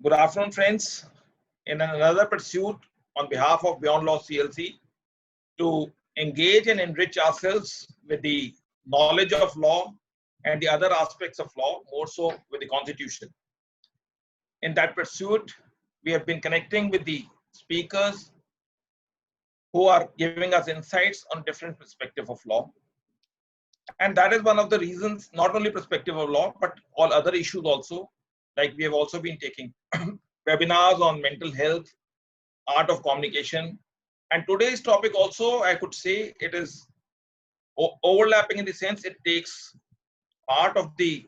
Good afternoon, friends. In another pursuit on behalf of Beyond Law CLC to engage and enrich ourselves with the knowledge of law and the other aspects of law, more so with the Constitution. In that pursuit, we have been connecting with the speakers who are giving us insights on different perspectives of law. And that is one of the reasons, not only perspective of law, but all other issues also. Like we have also been taking webinars on mental health, art of communication. And today's topic also, I could say it is overlapping in the sense it takes part of the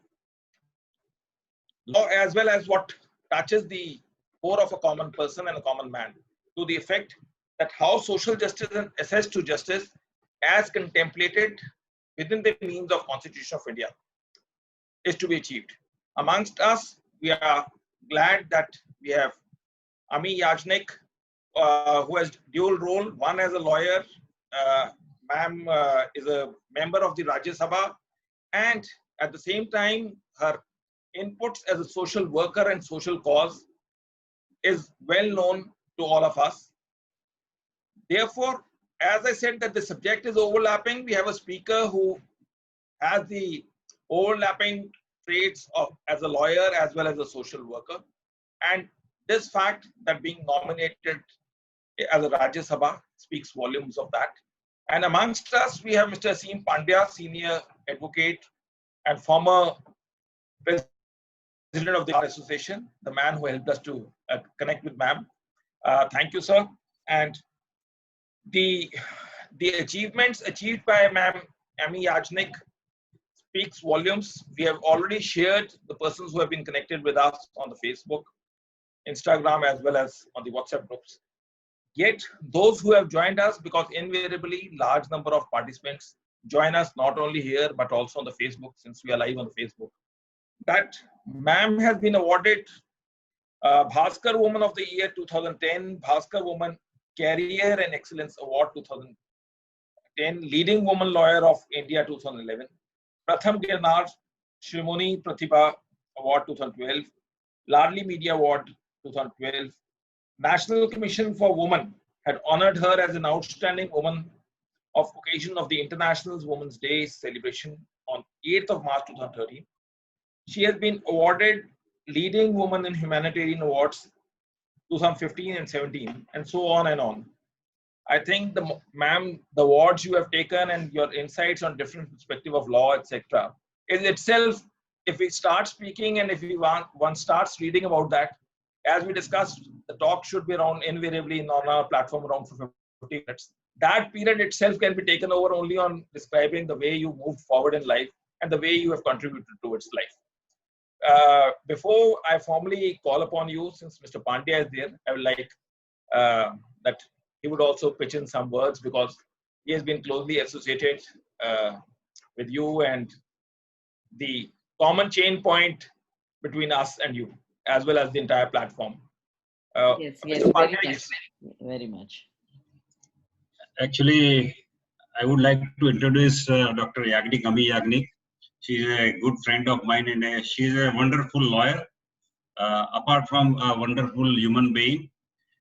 law as well as what touches the core of a common person and a common man, to the effect that how social justice and access to justice as contemplated within the means of Constitution of India is to be achieved. Amongst us, we are glad that we have Amee Yajnik, who has dual role, one as a lawyer, ma'am is a member of the Rajya Sabha, and at the same time, her inputs as a social worker and social cause is well known to all of us. Therefore, as I said that the subject is overlapping, we have a speaker who has the overlapping traits of as a lawyer as well as a social worker. And this fact that being nominated as a Rajya Sabha speaks volumes of that. And amongst us, we have Mr. Esteemed Pandya, senior advocate and former president of the Bar Association, the man who helped us to connect with ma'am. Thank you, sir. And the achievements achieved by ma'am Amee Yajnik speaks volumes. We have already shared the persons who have been connected with us on the Facebook, Instagram, as well as on the WhatsApp groups. Yet those who have joined us, because invariably large number of participants join us not only here but also on the Facebook, since we are live on the Facebook, that ma'am has been awarded Bhaskar Woman of the Year 2010, Bhaskar Woman Career and Excellence Award 2010, Leading Woman Lawyer of India 2011, Pratham Girnar Shrimoni Pratibha Award 2012, Ladli Media Award 2012. National Commission for Women had honored her as an outstanding woman of occasion of the International Women's Day celebration on 8th of March 2013. She has been awarded Leading Woman in Humanitarian Awards 2015 and 17, and so on and on. I think the awards you have taken and your insights on different perspective of law, etc., is itself, if we start speaking and if one starts reading about that, as we discussed, the talk should be around invariably on our platform around 50 minutes. That period itself can be taken over only on describing the way you moved forward in life and the way you have contributed towards life. Before I formally call upon you, since Mr. Pandya is there, I would like that he would also pitch in some words, because he has been closely associated with you and the common chain point between us and you, as well as the entire platform. Yes, Mr. Pandya, very much. Actually, I would like to introduce Dr. Amee Yajnik. She's a good friend of mine, and she's a wonderful lawyer. Apart from a wonderful human being,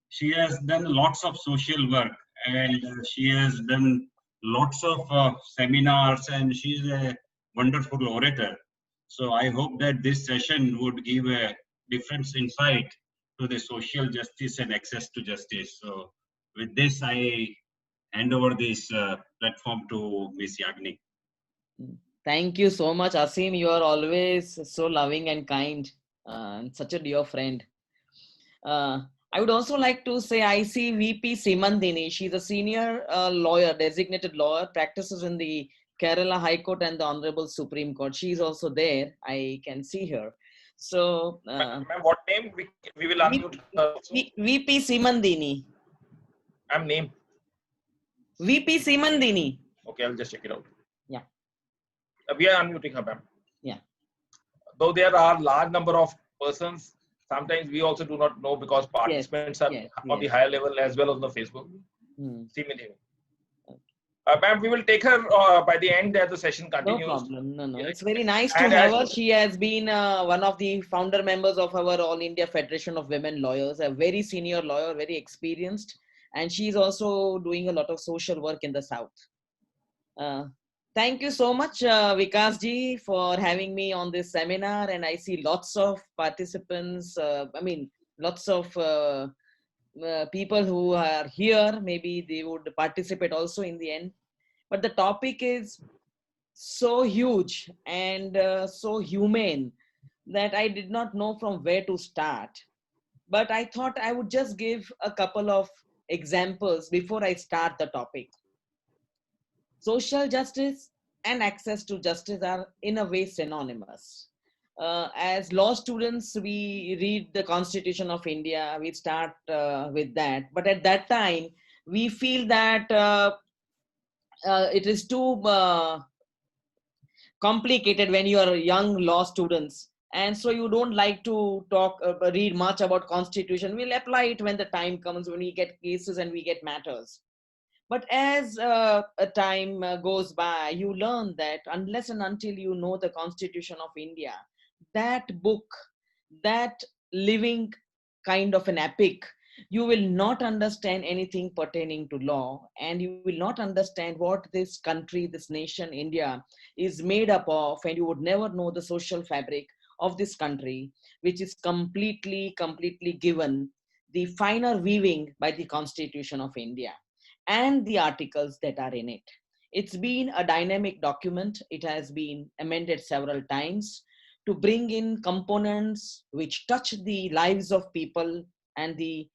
she has done lots of social work, and she has done lots of seminars, and she's a wonderful orator. So I hope that this session would give a different insight to the social justice and access to justice. So with this, I hand over this platform to Ms. Yajnik. Thank you so much, Asim. You are always so loving and kind, and such a dear friend. I would also like to say I see VP Simandini. She's a senior lawyer, designated lawyer, practices in the Kerala High Court and the Honorable Supreme Court. She's also there. I can see her. So, ma'am, what name? We will unmute her also. VP Simandini. Ma'am, name? VP Simandini. Okay, I'll just check it out. Yeah. We are unmuting her, ma'am. Yeah. Though there are large number of persons, sometimes we also do not know, because participants are on the higher level as well as on the Facebook. Hmm. Simandini. Ma'am, we will take her by the end as the session No continues. problem. No. Yeah. It's very nice to And have as- her. She has been one of the founder members of our All India Federation of Women Lawyers, a very senior lawyer, very experienced. And she's also doing a lot of social work in the South. Thank you so much, Vikas ji, for having me on this seminar. And I see lots of participants, lots of people who are here. Maybe they would participate also in the end. But the topic is so huge and so humane that I did not know from where to start. But I thought I would just give a couple of examples before I start the topic. Social justice and access to justice are in a way synonymous. As law students, we read the Constitution of India, we start with that. But at that time, we feel that it is too complicated when you are young law students. And so you don't like to read much about Constitution. We'll apply it when the time comes, when we get cases and we get matters. But as a time goes by, you learn that unless and until you know the Constitution of India, that book, that living kind of an epic, you will not understand anything pertaining to law, and you will not understand what this country, this nation, India, is made up of, and you would never know the social fabric of this country, which is completely given the finer weaving by the Constitution of India and the articles that are in it. It's been a dynamic document. It has been amended several times to bring in components which touch the lives of people and the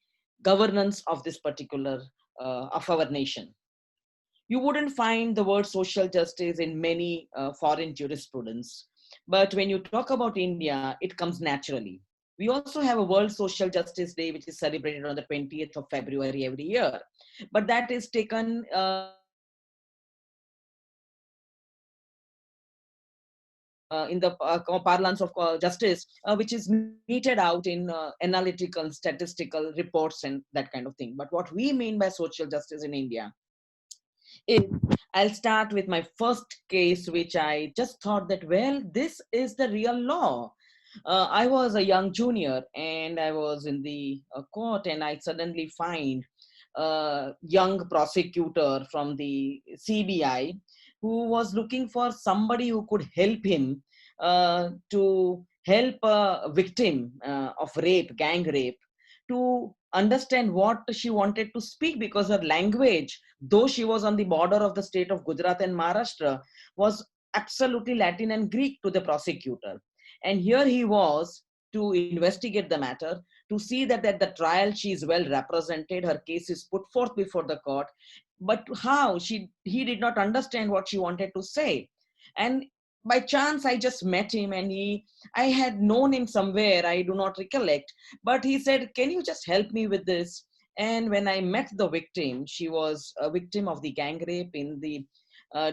governance of this particular, of our nation. You wouldn't find the word social justice in many foreign jurisprudence. But when you talk about India, it comes naturally. We also have a World Social Justice Day, which is celebrated on the 20th of February every year. But that is taken in the parlance of justice, which is meted out in analytical, statistical reports and that kind of thing. But what we mean by social justice in India is, I'll start with my first case, which I just thought that, well, this is the real law. I was a young junior and I was in the court, and I suddenly find a young prosecutor from the CBI who was looking for somebody who could help him to help a victim of rape, gang rape, to understand what she wanted to speak, because her language, though she was on the border of the state of Gujarat and Maharashtra, was absolutely Latin and Greek to the prosecutor. And here he was to investigate the matter, to see that at the trial she is well represented, her case is put forth before the court. But how? He did not understand what she wanted to say. And by chance, I just met him, and I had known him somewhere, I do not recollect. But he said, can you just help me with this? And when I met the victim, she was a victim of the gang rape in the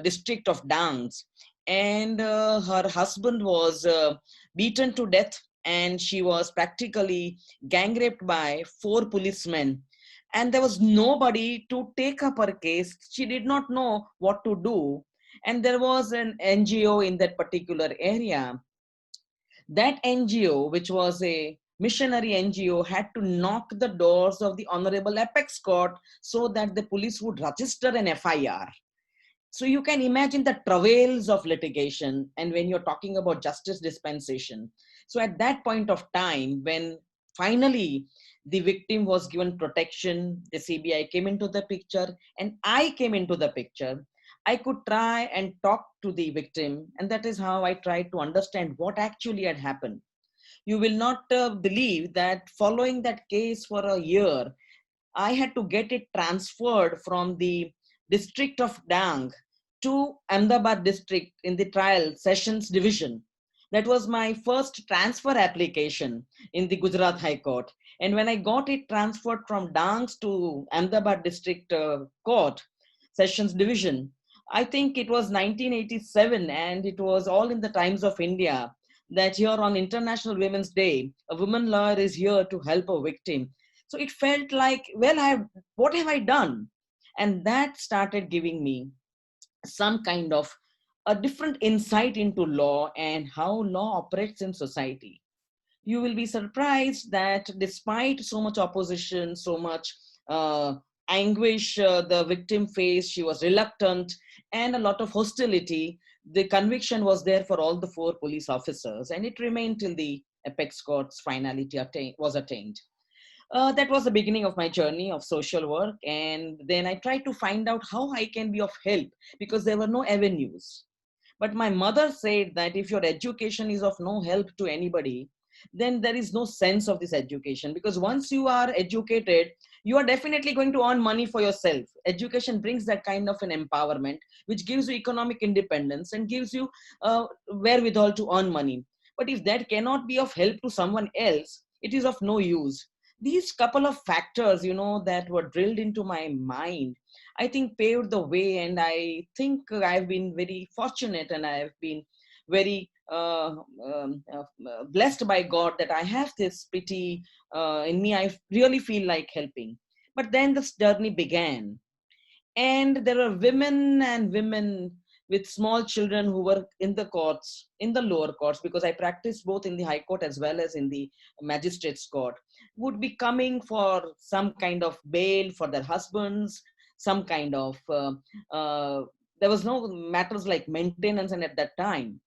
district of Dangs. And her husband was beaten to death, and she was practically gang raped by 4 policemen. And there was nobody to take up her case. She did not know what to do. And there was an NGO in that particular area. That NGO, which was a missionary NGO, had to knock the doors of the Honorable Apex Court so that the police would register an FIR. So you can imagine the travails of litigation, and when you're talking about justice dispensation. So at that point of time, when finally the victim was given protection, the CBI came into the picture, and I came into the picture, I could try and talk to the victim, and that is how I tried to understand what actually had happened. You will not believe that following that case for a year, I had to get it transferred from the district of Dang to Ahmedabad district in the trial sessions division. That was my first transfer application in the Gujarat High Court. And when I got it transferred from Dangs to Ahmedabad district court sessions division, I think it was 1987, and it was all in the Times of India that here on International Women's Day, a woman lawyer is here to help a victim. So it felt like, well, what have I done? And that started giving me some kind of a different insight into law and how law operates in society. You will be surprised that despite so much opposition, so much uh, anguish the victim faced, she was reluctant, and a lot of hostility, the conviction was there for all the 4 police officers, and it remained till the apex court's finality was attained. That was the beginning of my journey of social work. And then I tried to find out how I can be of help, because there were no avenues. But my mother said that if your education is of no help to anybody, then there is no sense of this education, because once you are educated, you are definitely going to earn money for yourself. Education brings that kind of an empowerment, which gives you economic independence and gives you wherewithal to earn money. But if that cannot be of help to someone else, it is of no use. These couple of factors, that were drilled into my mind, I think paved the way. And I think I've been very fortunate, and I've been very blessed by God that I have this pity in me. I really feel like helping. But then this journey began, and there are women and women with small children who were in the courts, in the lower courts, because I practiced both in the high court as well as in the magistrates court, would be coming for some kind of bail for their husbands, some kind of there was no matters like maintenance. And at that time,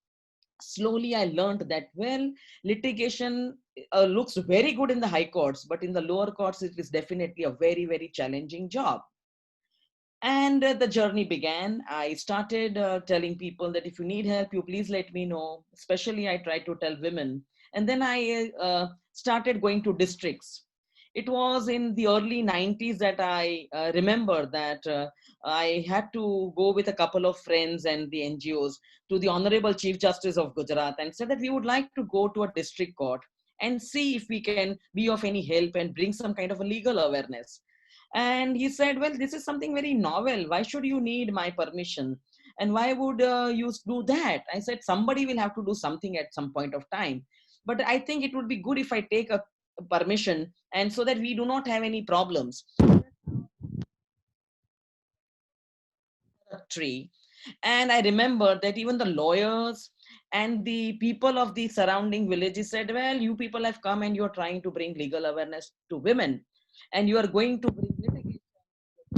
slowly I learned that, well, litigation looks very good in the high courts, but in the lower courts it is definitely a very, very challenging job. And the journey began. I started telling people that if you need help, you please let me know. Especially I tried to tell women. And then I started going to districts. It was in the early 90s that I remember that I had to go with a couple of friends and the NGOs to the Honorable Chief Justice of Gujarat and said that we would like to go to a district court and see if we can be of any help and bring some kind of a legal awareness. And he said, well, this is something very novel. Why should you need my permission? And why would you do that? I said, somebody will have to do something at some point of time. But I think it would be good if I take a permission, and so that we do not have any problems. Tree. And I remember that even the lawyers and the people of the surrounding villages said, well, you people have come and you're trying to bring legal awareness to women, and you are going to bring litigation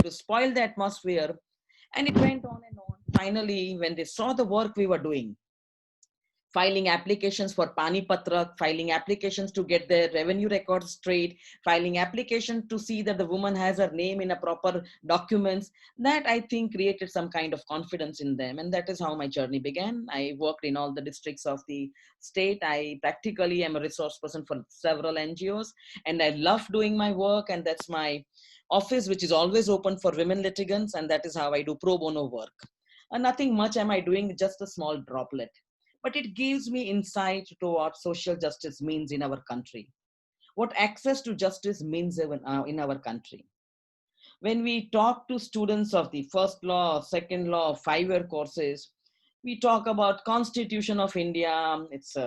to spoil the atmosphere. And it went on and on. Finally, when they saw the work we were doing, filing applications for Pani Patrak, filing applications to get their revenue records straight, filing applications to see that the woman has her name in a proper documents, that I think created some kind of confidence in them. And that is how my journey began. I worked in all the districts of the state. I practically am a resource person for several NGOs, and I love doing my work. And that's my office, which is always open for women litigants. And that is how I do pro bono work. And nothing much am I doing, just a small droplet, but it gives me insight to what social justice means in our country, what access to justice means in our country. When we talk to students of the first law, second law, 5-year courses, we talk about Constitution of India. It's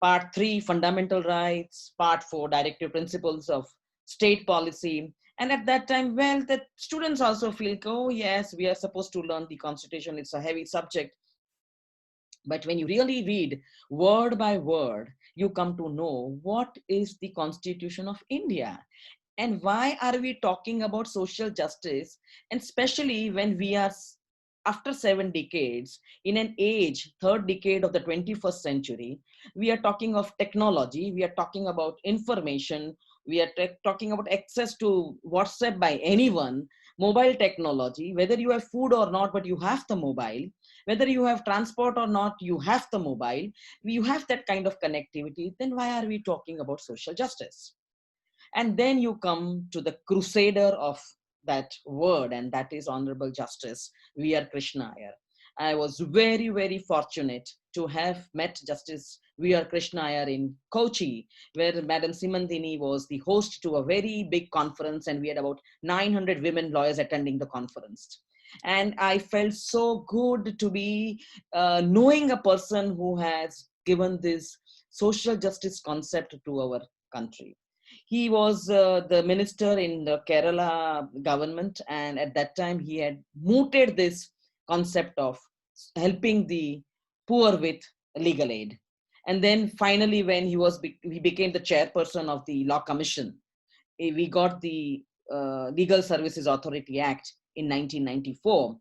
part 3, fundamental rights, part 4, directive principles of state policy. And at that time, well, the students also feel, oh yes, we are supposed to learn the Constitution. It's a heavy subject. But when you really read word by word, you come to know what is the Constitution of India and why are we talking about social justice. And especially when we are, after 7 decades, in an age, third decade of the 21st century, we are talking of technology, we are talking about information, we are talking about access to WhatsApp by anyone, mobile technology, whether you have food or not, but you have the mobile, whether you have transport or not, you have the mobile, you have that kind of connectivity, then why are we talking about social justice? And then you come to the crusader of that word, and that is Honorable Justice V.R. Krishna Iyer. I was very, very fortunate to have met Justice V.R. Krishna Iyer in Kochi, where Madam Simandini was the host to a very big conference, and we had about 900 women lawyers attending the conference. And I felt so good to be knowing a person who has given this social justice concept to our country. He was the minister in the Kerala government, and at that time he had mooted this concept of helping the poor with legal aid. And then finally, when he became the chairperson of the Law Commission, we got the Legal Services Authority Act in 1994,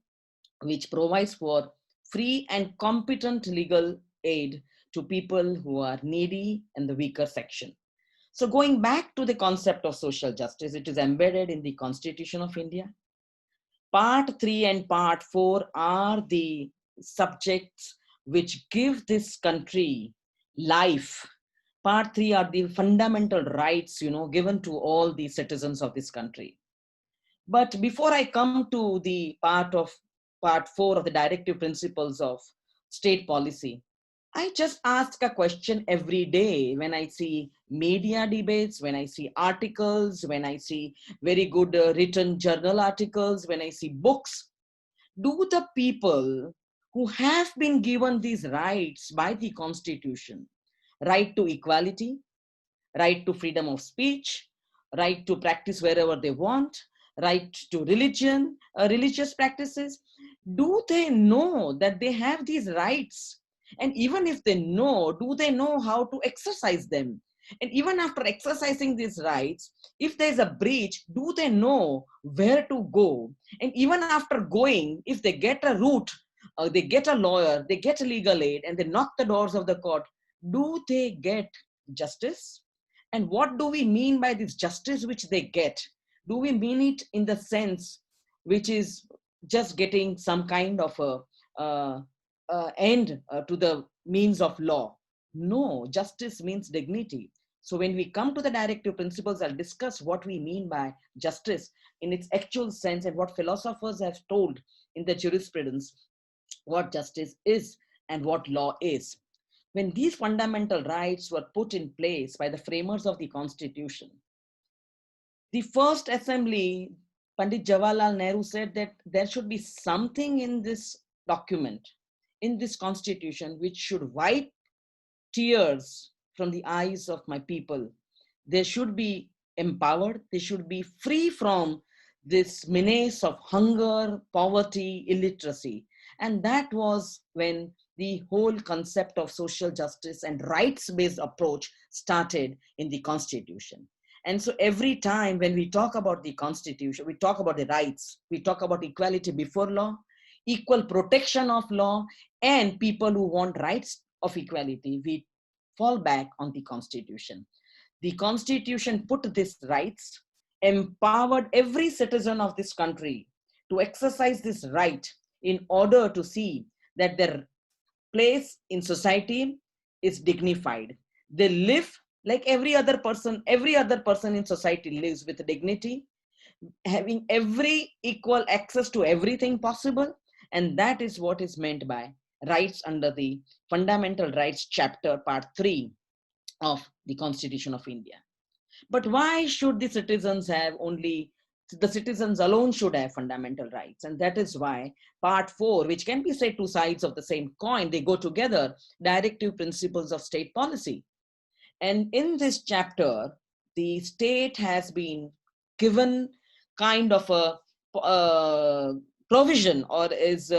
which provides for free and competent legal aid to people who are needy and the weaker section. So going back to the concept of social justice, it is embedded in the Constitution of India. Part 3 and Part 4 are the subjects which give this country life. Part 3 are the fundamental rights, given to all the citizens of this country. But before I come to the Part 4 of the directive principles of state policy, I just ask a question every day when I see media debates, when I see articles, when I see very good written journal articles, when I see books. Do the people who have been given these rights by the Constitution, right to equality, right to freedom of speech, right to practice wherever they want, right to religion, religious practices, do they know that they have these rights? And even if they know, do they know how to exercise them? And even after exercising these rights, if there's a breach, do they know where to go? And even after going, if they get a route, they get a lawyer, they get a legal aid, and they knock the doors of the court, do they get justice? And what do we mean by this justice which they get? Do we mean it in the sense which is just getting some kind of a end to the means of law? No, justice means dignity. So when we come to the directive principles, I'll discuss what we mean by justice in its actual sense and what philosophers have told in the jurisprudence, what justice is and what law is. When these fundamental rights were put in place by the framers of the Constitution, the first assembly, Pandit Jawaharlal Nehru said that there should be something in this document, in this Constitution, which should wipe tears from the eyes of my people. They should be empowered. They should be free from this menace of hunger, poverty, illiteracy. And that was when the whole concept of social justice and rights-based approach started in the Constitution. And so every time when we talk about the Constitution, we talk about the rights, we talk about equality before law, equal protection of law, and people who want rights of equality, we fall back on the Constitution. The Constitution put these rights, empowered every citizen of this country to exercise this right in order to see that their place in society is dignified. They live like every other person in society lives with dignity, having every equal access to everything possible. And that is what is meant by rights under the Fundamental Rights Chapter, Part 3 of the Constitution of India. But why should the citizens alone should have fundamental rights? And that is why Part 4, which can be said two sides of the same coin, they go together, directive principles of state policy. And in this chapter, the state has been given kind of a provision, or is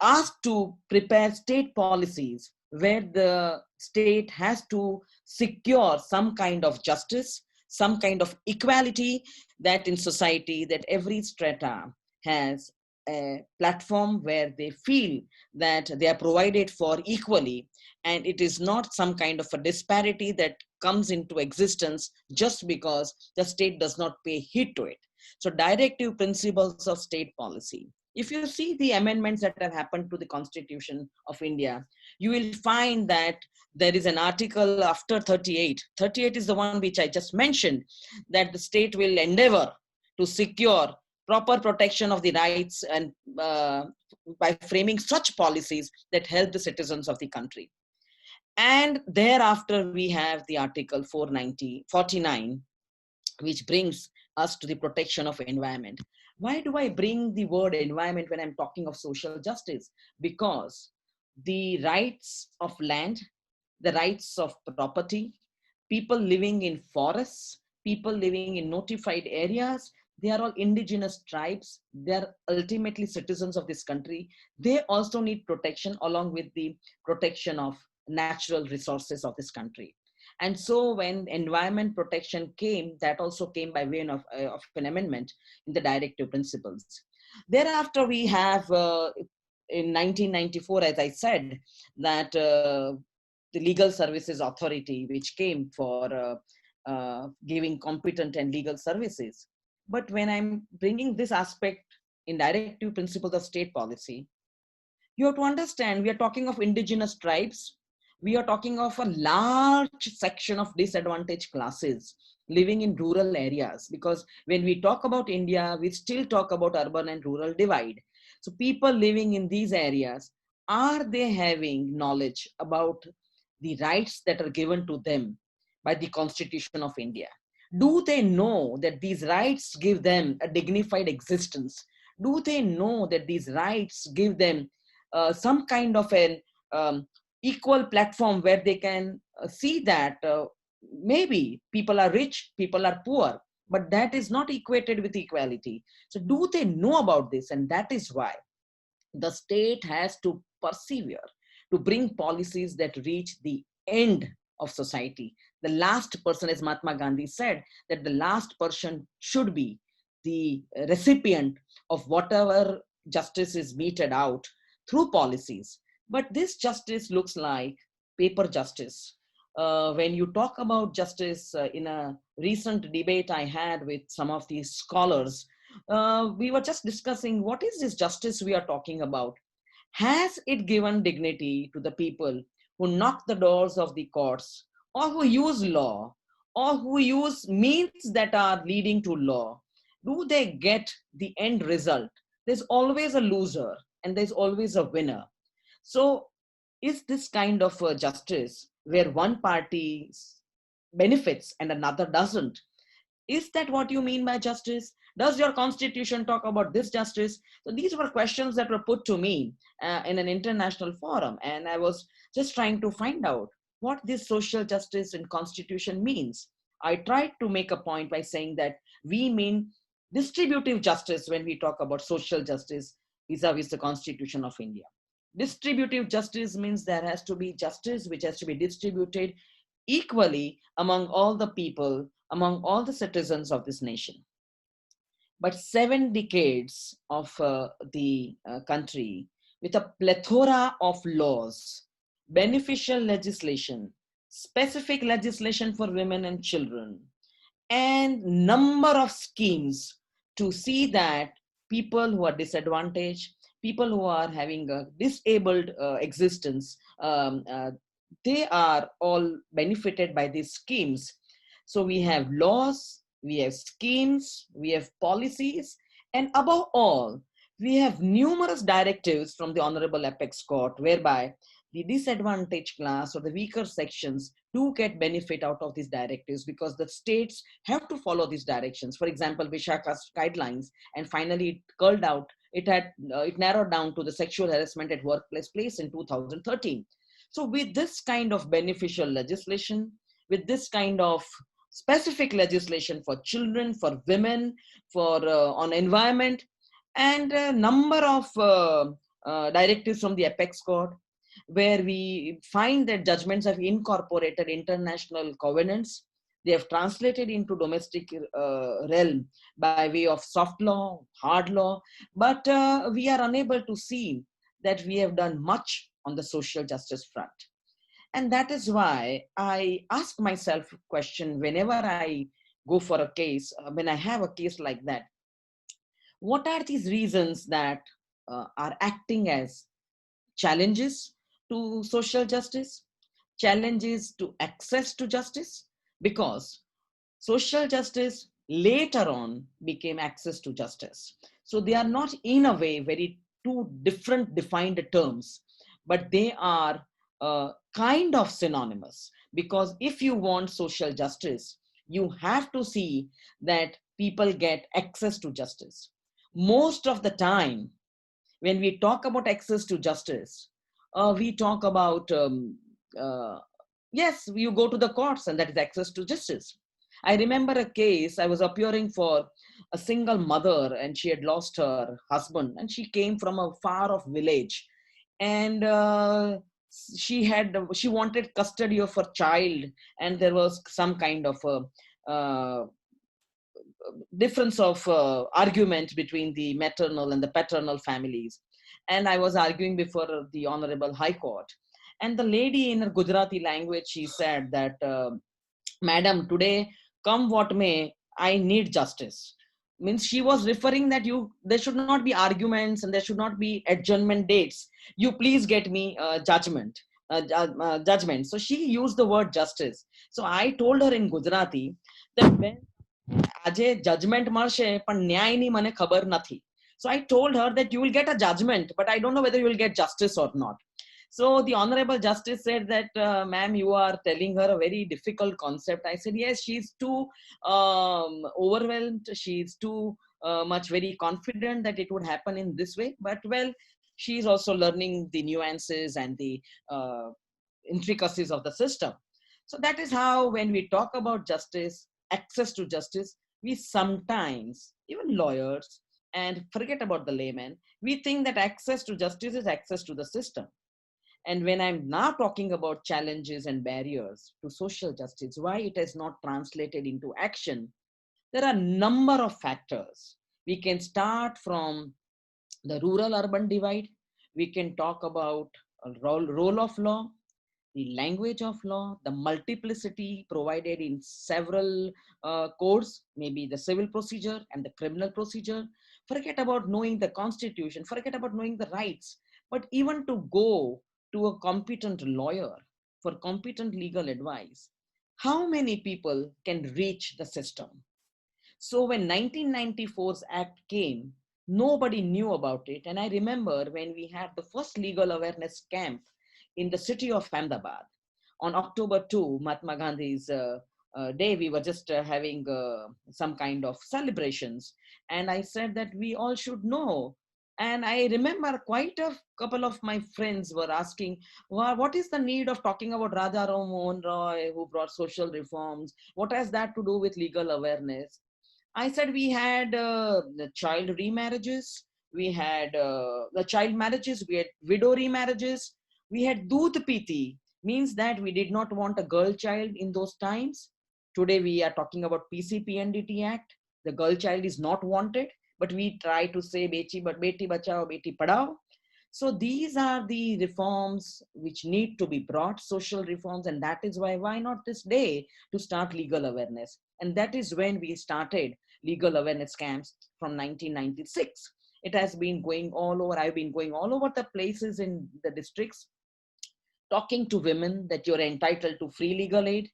asked to prepare state policies where the state has to secure some kind of justice, some kind of equality, that in society, that every strata has a platform where they feel that they are provided for equally, and it is not some kind of a disparity that comes into existence just because the state does not pay heed to it. So directive principles of state policy. If you see the amendments that have happened to the Constitution of India, you will find that there is an article after 38. 38 is the one which I just mentioned, that the state will endeavor to secure proper protection of the rights and by framing such policies that help the citizens of the country. And thereafter, we have the Article 49, which brings us to the protection of environment. Why do I bring the word environment when I'm talking of social justice? Because the rights of land, the rights of property, people living in forests, people living in notified areas, They are all indigenous tribes. They are ultimately citizens of this country. They also need protection along with the protection of natural resources of this country. And so when environment protection came, that also came by way of an amendment in the directive principles. Thereafter, we have in 1994, as I said, that the Legal Services Authority, which came for giving competent and legal services. But when I'm bringing this aspect in directive principles of state policy, you have to understand we are talking of indigenous tribes. We are talking of a large section of disadvantaged classes living in rural areas, because when we talk about India, we still talk about urban and rural divide. So people living in these areas, are they having knowledge about the rights that are given to them by the Constitution of India? Do they know that these rights give them a dignified existence? Do they know that these rights give them some kind of an equal platform where they can see that maybe people are rich, people are poor, but that is not equated with equality. So do they know about this? And that is why the state has to persevere to bring policies that reach the end of society. The last person, as Mahatma Gandhi said, that the last person should be the recipient of whatever justice is meted out through policies. But this justice looks like paper justice. When you talk about justice, in a recent debate I had with some of these scholars, we were just discussing what is this justice we are talking about? Has it given dignity to the people who knock the doors of the courts, or who use law, or who use means that are leading to law? Do they get the end result? There's always a loser and there's always a winner. So is this kind of justice where one party benefits and another doesn't? Is that what you mean by justice? Does your constitution talk about this justice? So these were questions that were put to me in an international forum, and I was just trying to find out what this social justice in constitution means. I tried to make a point by saying that we mean distributive justice when we talk about social justice vis-a-vis the Constitution of India. Distributive justice means there has to be justice which has to be distributed equally among all the people, among all the citizens of this nation. But 7 decades of the country, with a plethora of laws, beneficial legislation, specific legislation for women and children, and number of schemes to see that people who are disadvantaged, people who are having a disabled existence, they are all benefited by these schemes. So we have laws, we have schemes, we have policies, and above all, we have numerous directives from the Honorable Apex Court whereby the disadvantaged class or the weaker sections do get benefit out of these directives, because the states have to follow these directions. For example, Vishaka's guidelines, and finally it narrowed down to the sexual harassment at workplace place in 2013. So with this kind of beneficial legislation, with this kind of specific legislation for children, for women, for on environment, and a number of directives from the Apex Court, where we find that judgments have incorporated international covenants. They have translated into domestic realm by way of soft law, hard law, but we are unable to see that we have done much on the social justice front. And that is why I ask myself a question whenever I go for a case, when I have a case like that, what are these reasons that are acting as challenges to social justice, challenges to access to justice? Because social justice later on became access to justice. So they are not in a way very two different defined terms, but they are kind of synonymous. Because if you want social justice, you have to see that people get access to justice. Most of the time, when we talk about access to justice, we talk about, yes, you go to the courts and that is access to justice. I remember a case, I was appearing for a single mother and she had lost her husband and she came from a far off village. And she wanted custody of her child, and there was some kind of a difference of argument between the maternal and the paternal families. And I was arguing before the Honorable High Court. And the lady in her Gujarati language, she said that, Madam, today, come what may, I need justice. Means she was referring that there should not be arguments and there should not be adjournment dates. You please get me judgment. Judgment. So she used the word justice. So I told her in Gujarati that when આજે judgment મળશે પણ ન્યાયની મને ખબર નથી. So I told her that you will get a judgment, but I don't know whether you will get justice or not. So the Honorable Justice said that, ma'am, you are telling her a very difficult concept. I said, yes, she's too overwhelmed. She's too much very confident that it would happen in this way. But well, she's also learning the nuances and the intricacies of the system. So that is how, when we talk about justice, access to justice, we sometimes, even lawyers, and forget about the layman, we think that access to justice is access to the system. And when I'm now talking about challenges and barriers to social justice, why it has not translated into action, there are a number of factors. We can start from the rural-urban divide. We can talk about a role of law, the language of law, the multiplicity provided in several codes, maybe the civil procedure and the criminal procedure. Forget about knowing the constitution, forget about knowing the rights, but even to go to a competent lawyer for competent legal advice, how many people can reach the system? So when 1994's Act came, nobody knew about it. And I remember when we had the first legal awareness camp in the city of Ahmedabad on October 2, Mahatma Gandhi's day, we were just having some kind of celebrations. And I said that we all should know. And I remember quite a couple of my friends were asking, well, what is the need of talking about Raja Ram Mohan Roy, who brought social reforms? What has that to do with legal awareness? I said we had the child remarriages, we had the child marriages, we had widow remarriages, we had Doodh Piti, means that we did not want a girl child in those times. Today we are talking about PCPNDT Act. The girl child is not wanted, but we try to say beti bachao, beti padhao. So these are the reforms which need to be brought, social reforms, and that is why not this day to start legal awareness. And that is when we started legal awareness camps from 1996. It has been going all over. I've been going all over the places in the districts, talking to women that you're entitled to free legal aid.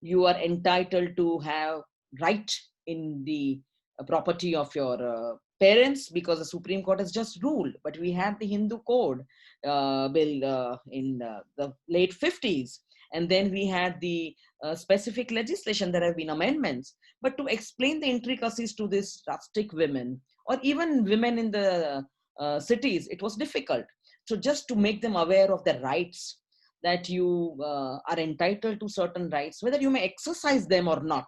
You are entitled to have right in the property of your parents, because the Supreme Court has just ruled. But we had the Hindu Code bill in the late 50s. And then we had the specific legislation. There have been amendments. But to explain the intricacies to these rustic women, or even women in the cities, it was difficult. So just to make them aware of their rights, that you are entitled to certain rights, whether you may exercise them or not,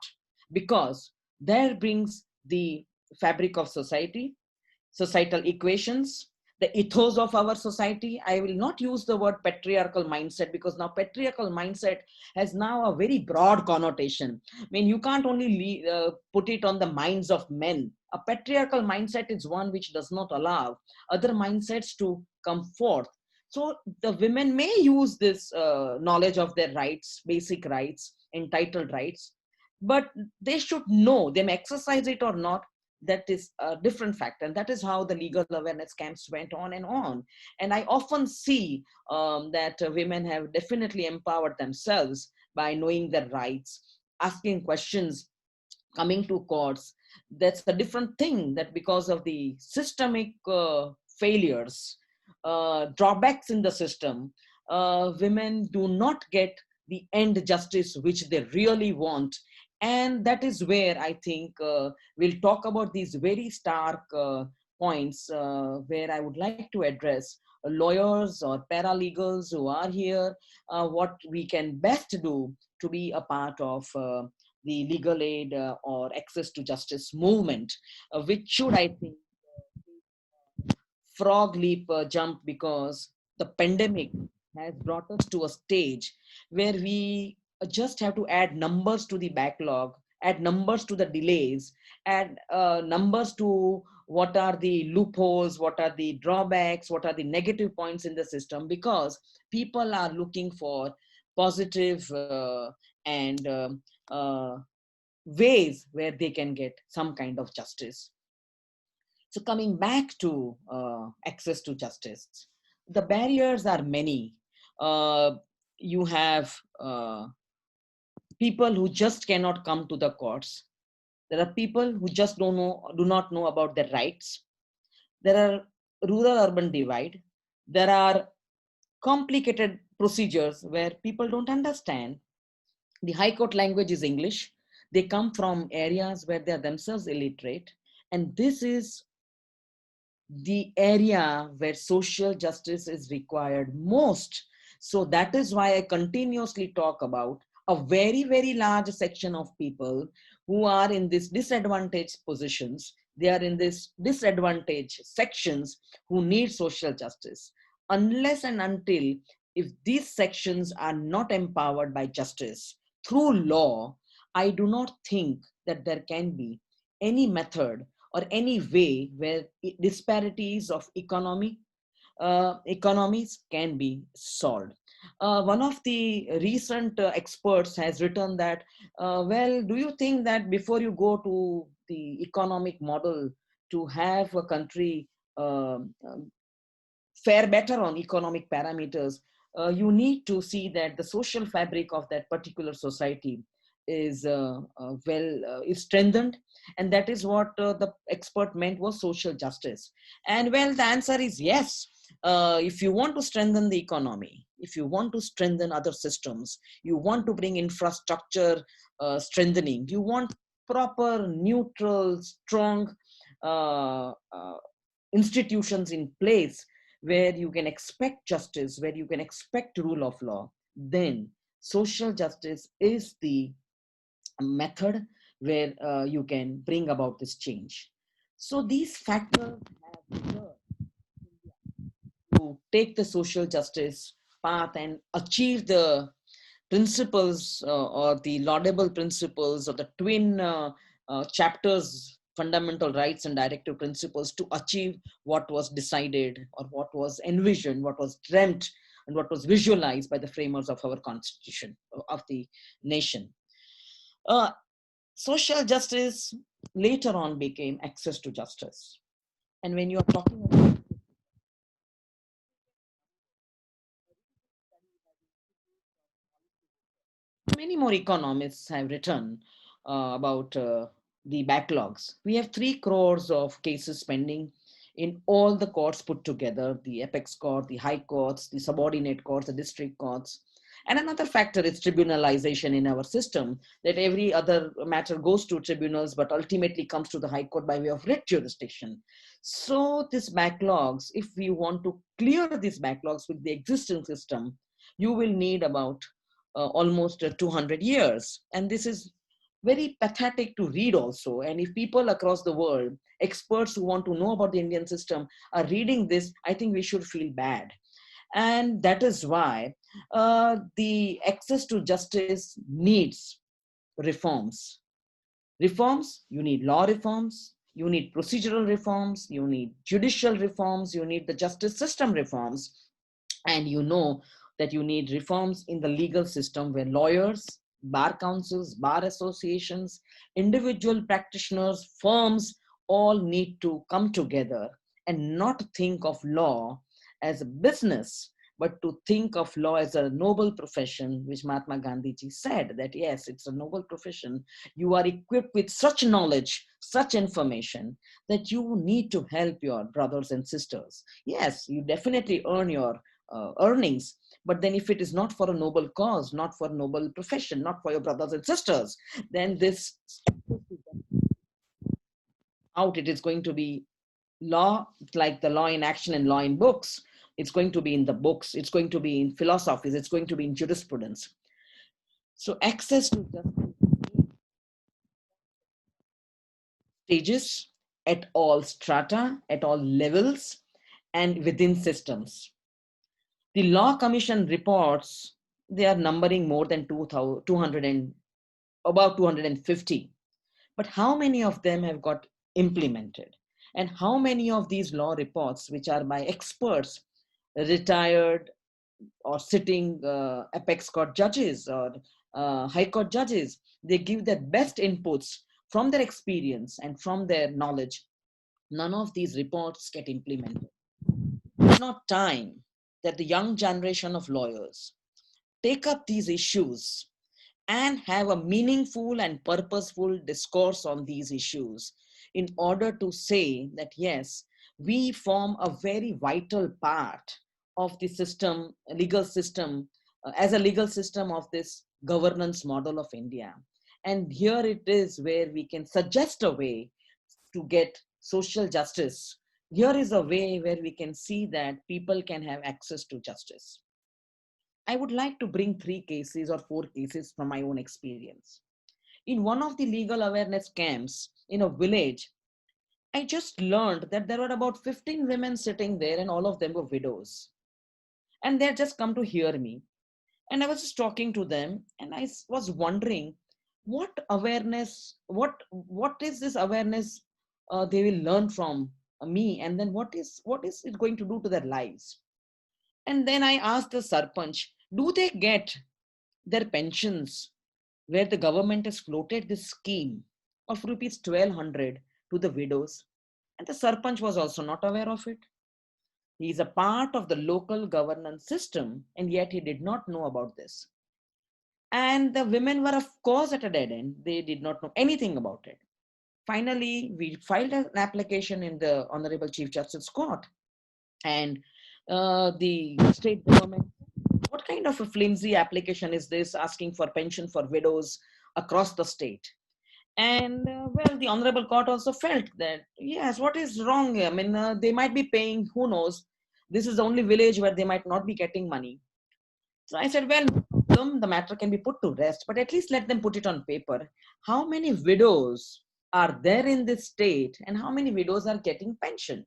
because there brings the fabric of society, societal equations, the ethos of our society. I will not use the word patriarchal mindset, because now patriarchal mindset has now a very broad connotation. I mean, you can't only put it on the minds of men. A patriarchal mindset is one which does not allow other mindsets to come forth. So the women may use this knowledge of their rights, basic rights, entitled rights, but they should know. They may exercise it or not. That is a different fact. And that is how the legal awareness camps went on and on. And I often see that women have definitely empowered themselves by knowing their rights, asking questions, coming to courts. That's a different thing, that because of the systemic failures, drawbacks in the system, women do not get the end justice which they really want. And that is where I think we'll talk about these very stark points where I would like to address lawyers or paralegals who are here, what we can best do to be a part of the legal aid or access to justice movement, which should, I think, frog leap jump, because the pandemic has brought us to a stage where we just have to add numbers to the backlog, add numbers to the delays, add numbers to what are the loopholes, what are the drawbacks, what are the negative points in the system, because people are looking for positive and ways where they can get some kind of justice. So coming back to access to justice, the barriers are many. You have people who just cannot come to the courts. There are people who just do not know about their rights. There are rural-urban divide. There are complicated procedures where people don't understand. The High Court language is English. They come from areas where they are themselves illiterate. And this is the area where social justice is required most. So that is why I continuously talk about a very, very large section of people who are in this disadvantaged positions. They are in this disadvantaged sections who need social justice. Unless and until if these sections are not empowered by justice through law, I do not think that there can be any method or any way where disparities of economies can be solved. One of the recent experts has written that, well, do you think that before you go to the economic model to have a country fare better on economic parameters, you need to see that the social fabric of that particular society is is strengthened, and that is what the expert meant was social justice. And well, the answer is yes. If you want to strengthen the economy, if you want to strengthen other systems, you want to bring infrastructure strengthening, you want proper, neutral, strong institutions in place where you can expect justice, where you can expect rule of law, then social justice is the method where you can bring about this change. So these factors have deterred to take the social justice path and achieve the principles or the laudable principles or the twin chapters, fundamental rights and directive principles, to achieve what was decided or what was envisioned, what was dreamt, and what was visualized by the framers of our constitution of the nation. Social justice later on became access to justice. And when you are talking about many more economists have written about the backlogs. We have 3 crores of cases pending in all the courts put together, the apex court, the high courts, the subordinate courts, the district courts. And another factor is tribunalization in our system, that every other matter goes to tribunals, but ultimately comes to the high court by way of writ jurisdiction. So these backlogs, if we want to clear these backlogs with the existing system, you will need about almost 200 years. And this is very pathetic to read also. And if people across the world, experts who want to know about the Indian system, are reading this, I think we should feel bad. And that is why the access to justice needs reforms. Reforms, you need law reforms, you need procedural reforms, you need judicial reforms, you need the justice system reforms. And you know that you need reforms in the legal system where lawyers, bar councils, bar associations, individual practitioners, firms all need to come together and not think of law as a business, but to think of law as a noble profession, which Mahatma Gandhi ji said that yes, it's a noble profession. You are equipped with such knowledge, such information, that you need to help your brothers and sisters. Yes, you definitely earn your earnings, but then if it is not for a noble cause, not for a noble profession, not for your brothers and sisters, then this out, it is going to be law, like the law in action and law in books. It's going to be in the books, it's going to be in philosophies, it's going to be in jurisprudence. So access to justice stages, at all strata, at all levels, and within systems. The Law Commission reports, they are numbering more than 200 and about 250. But how many of them have got implemented? And how many of these law reports, which are by experts, retired or sitting apex court judges or high court judges, they give their best inputs from their experience and from their knowledge. None of these reports get implemented. It's not time that the young generation of lawyers take up these issues and have a meaningful and purposeful discourse on these issues in order to say that, yes, we form a very vital part of the system, legal system, as a legal system of this governance model of India. And here it is where we can suggest a way to get social justice. Here is a way where we can see that people can have access to justice. I would like to bring 3 cases or 4 cases from my own experience. In one of the legal awareness camps in a village, I just learned that there were about 15 women sitting there and all of them were widows. And they had just come to hear me. And I was just talking to them and I was wondering what awareness, what is this awareness they will learn from me, and then what is it going to do to their lives? And then I asked the Sarpanch, do they get their pensions where the government has floated this scheme of rupees 1200 to the widows? And the Sarpanch was also not aware of it. He is a part of the local governance system and yet he did not know about this. And the women were of course at a dead end. They did not know anything about it. Finally, we filed an application in the Honorable Chief Justice Court, and the state government, what kind of a flimsy application is this, asking for pension for widows across the state? And well, the Honorable Court also felt that, yes, what is wrong? I mean, they might be paying, who knows? This is the only village where they might not be getting money. So I said, well, the matter can be put to rest, but at least let them put it on paper. How many widows are there in this state and how many widows are getting pension?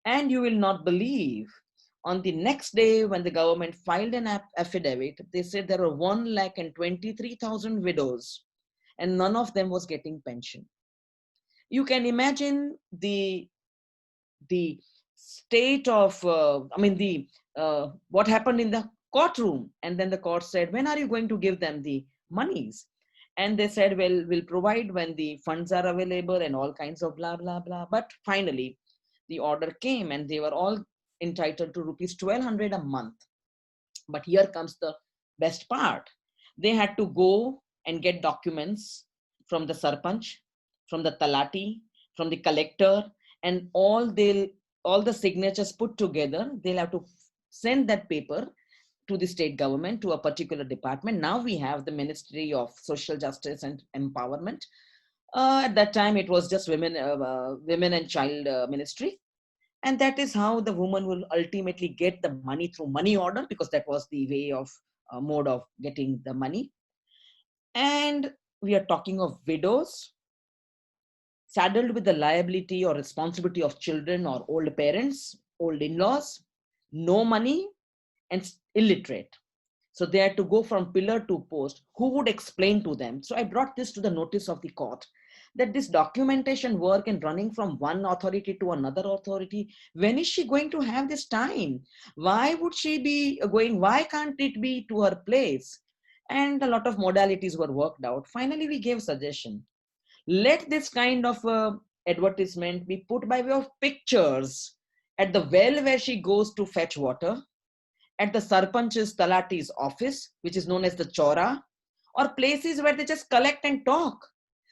And you will not believe, on the next day when the government filed an affidavit, they said there were 1,23,000 widows and none of them was getting pension. You can imagine the state of, what happened in the courtroom. And then the court said, when are you going to give them the monies? And they said, well, we'll provide when the funds are available and all kinds of blah, blah, blah. But finally, the order came and they were all entitled to rupees 1,200 a month. But here comes the best part. They had to go and get documents from the Sarpanch, from the Talati, from the collector, and all the signatures put together. They'll have to send that paper to the state government, to a particular department. Now we have the Ministry of Social Justice and Empowerment. At that time, it was just Women and Child Ministry. And that is how the woman will ultimately get the money through money order, because that was the way of mode of getting the money. And we are talking of widows saddled with the liability or responsibility of children or old parents, old in-laws, no money, and illiterate. So they had to go from pillar to post. Who would explain to them? So I brought this to the notice of the court, that this documentation work and running from one authority to another authority, when is she going to have this time? Why would she be going? Why can't it be to her place? And a lot of modalities were worked out. Finally, we gave suggestion. Let this kind of advertisement be put by way of pictures at the well where she goes to fetch water, at the Sarpanch's Talati's office, which is known as the Chora, or places where they just collect and talk.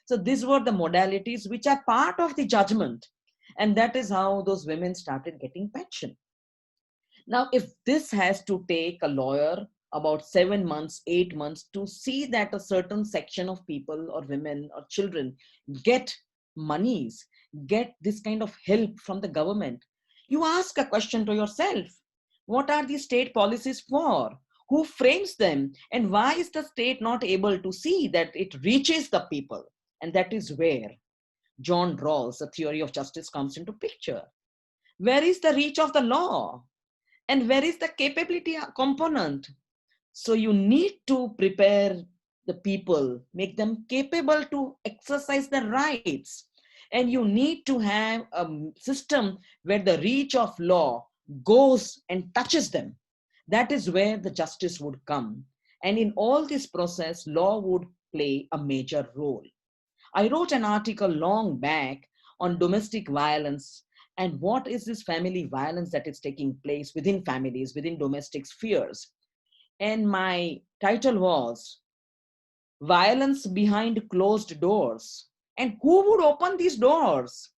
So these were the modalities which are part of the judgment. And that is how those women started getting pension. Now, if this has to take a lawyer about 7 months, 8 months to see that a certain section of people or women or children get monies, get this kind of help from the government, you ask a question to yourself. What are these state policies for? Who frames them? And why is the state not able to see that it reaches the people? And that is where John Rawls, the theory of justice comes into picture. Where is the reach of the law? And where is the capability component? So you need to prepare the people, make them capable to exercise their rights. And you need to have a system where the reach of law goes and touches them. That is where the justice would come. And in all this process, law would play a major role. I wrote an article long back on domestic violence and what is this family violence that is taking place within families, within domestic spheres. And my title was Violence Behind Closed Doors. And who would open these doors?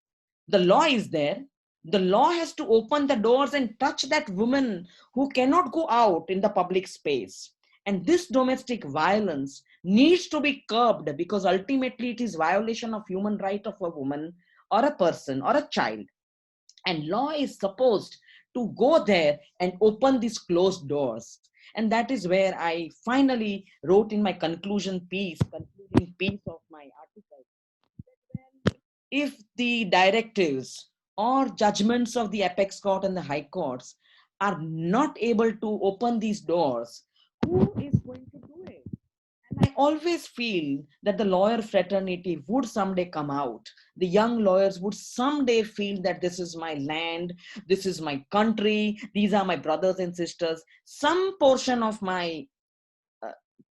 The law is there. The law has to open the doors and touch that woman who cannot go out in the public space. And this domestic violence needs to be curbed because ultimately it is violation of human right of a woman or a person or a child. And law is supposed to go there and open these closed doors. And that is where I finally wrote in my concluding piece of my article, if the directives or judgments of the apex court and the high courts are not able to open these doors, who is going to do it? And I always feel that the lawyer fraternity would someday come out. The young lawyers would someday feel that this is my land, this is my country, these are my brothers and sisters. Some portion of my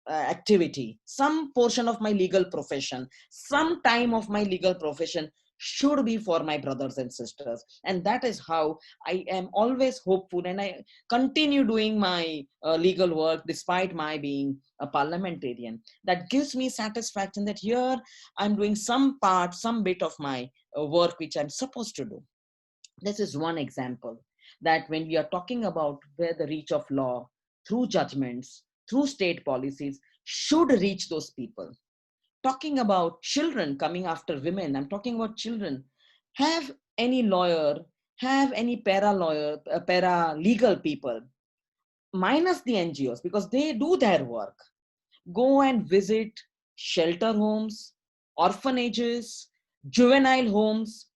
activity, some portion of my legal profession, some time of my legal profession should be for my brothers and sisters. And that is how I am always hopeful, and I continue doing my legal work despite my being a parliamentarian. That gives me satisfaction that here I'm doing some part, some bit of my work which I'm supposed to do. This is one example that when we are talking about where the reach of law through judgments, through state policies should reach those people. Talking about children coming after women, I'm talking about children. Have any lawyer, have any para-legal people, minus the NGOs, because they do their work, go and visit shelter homes, orphanages, juvenile homes.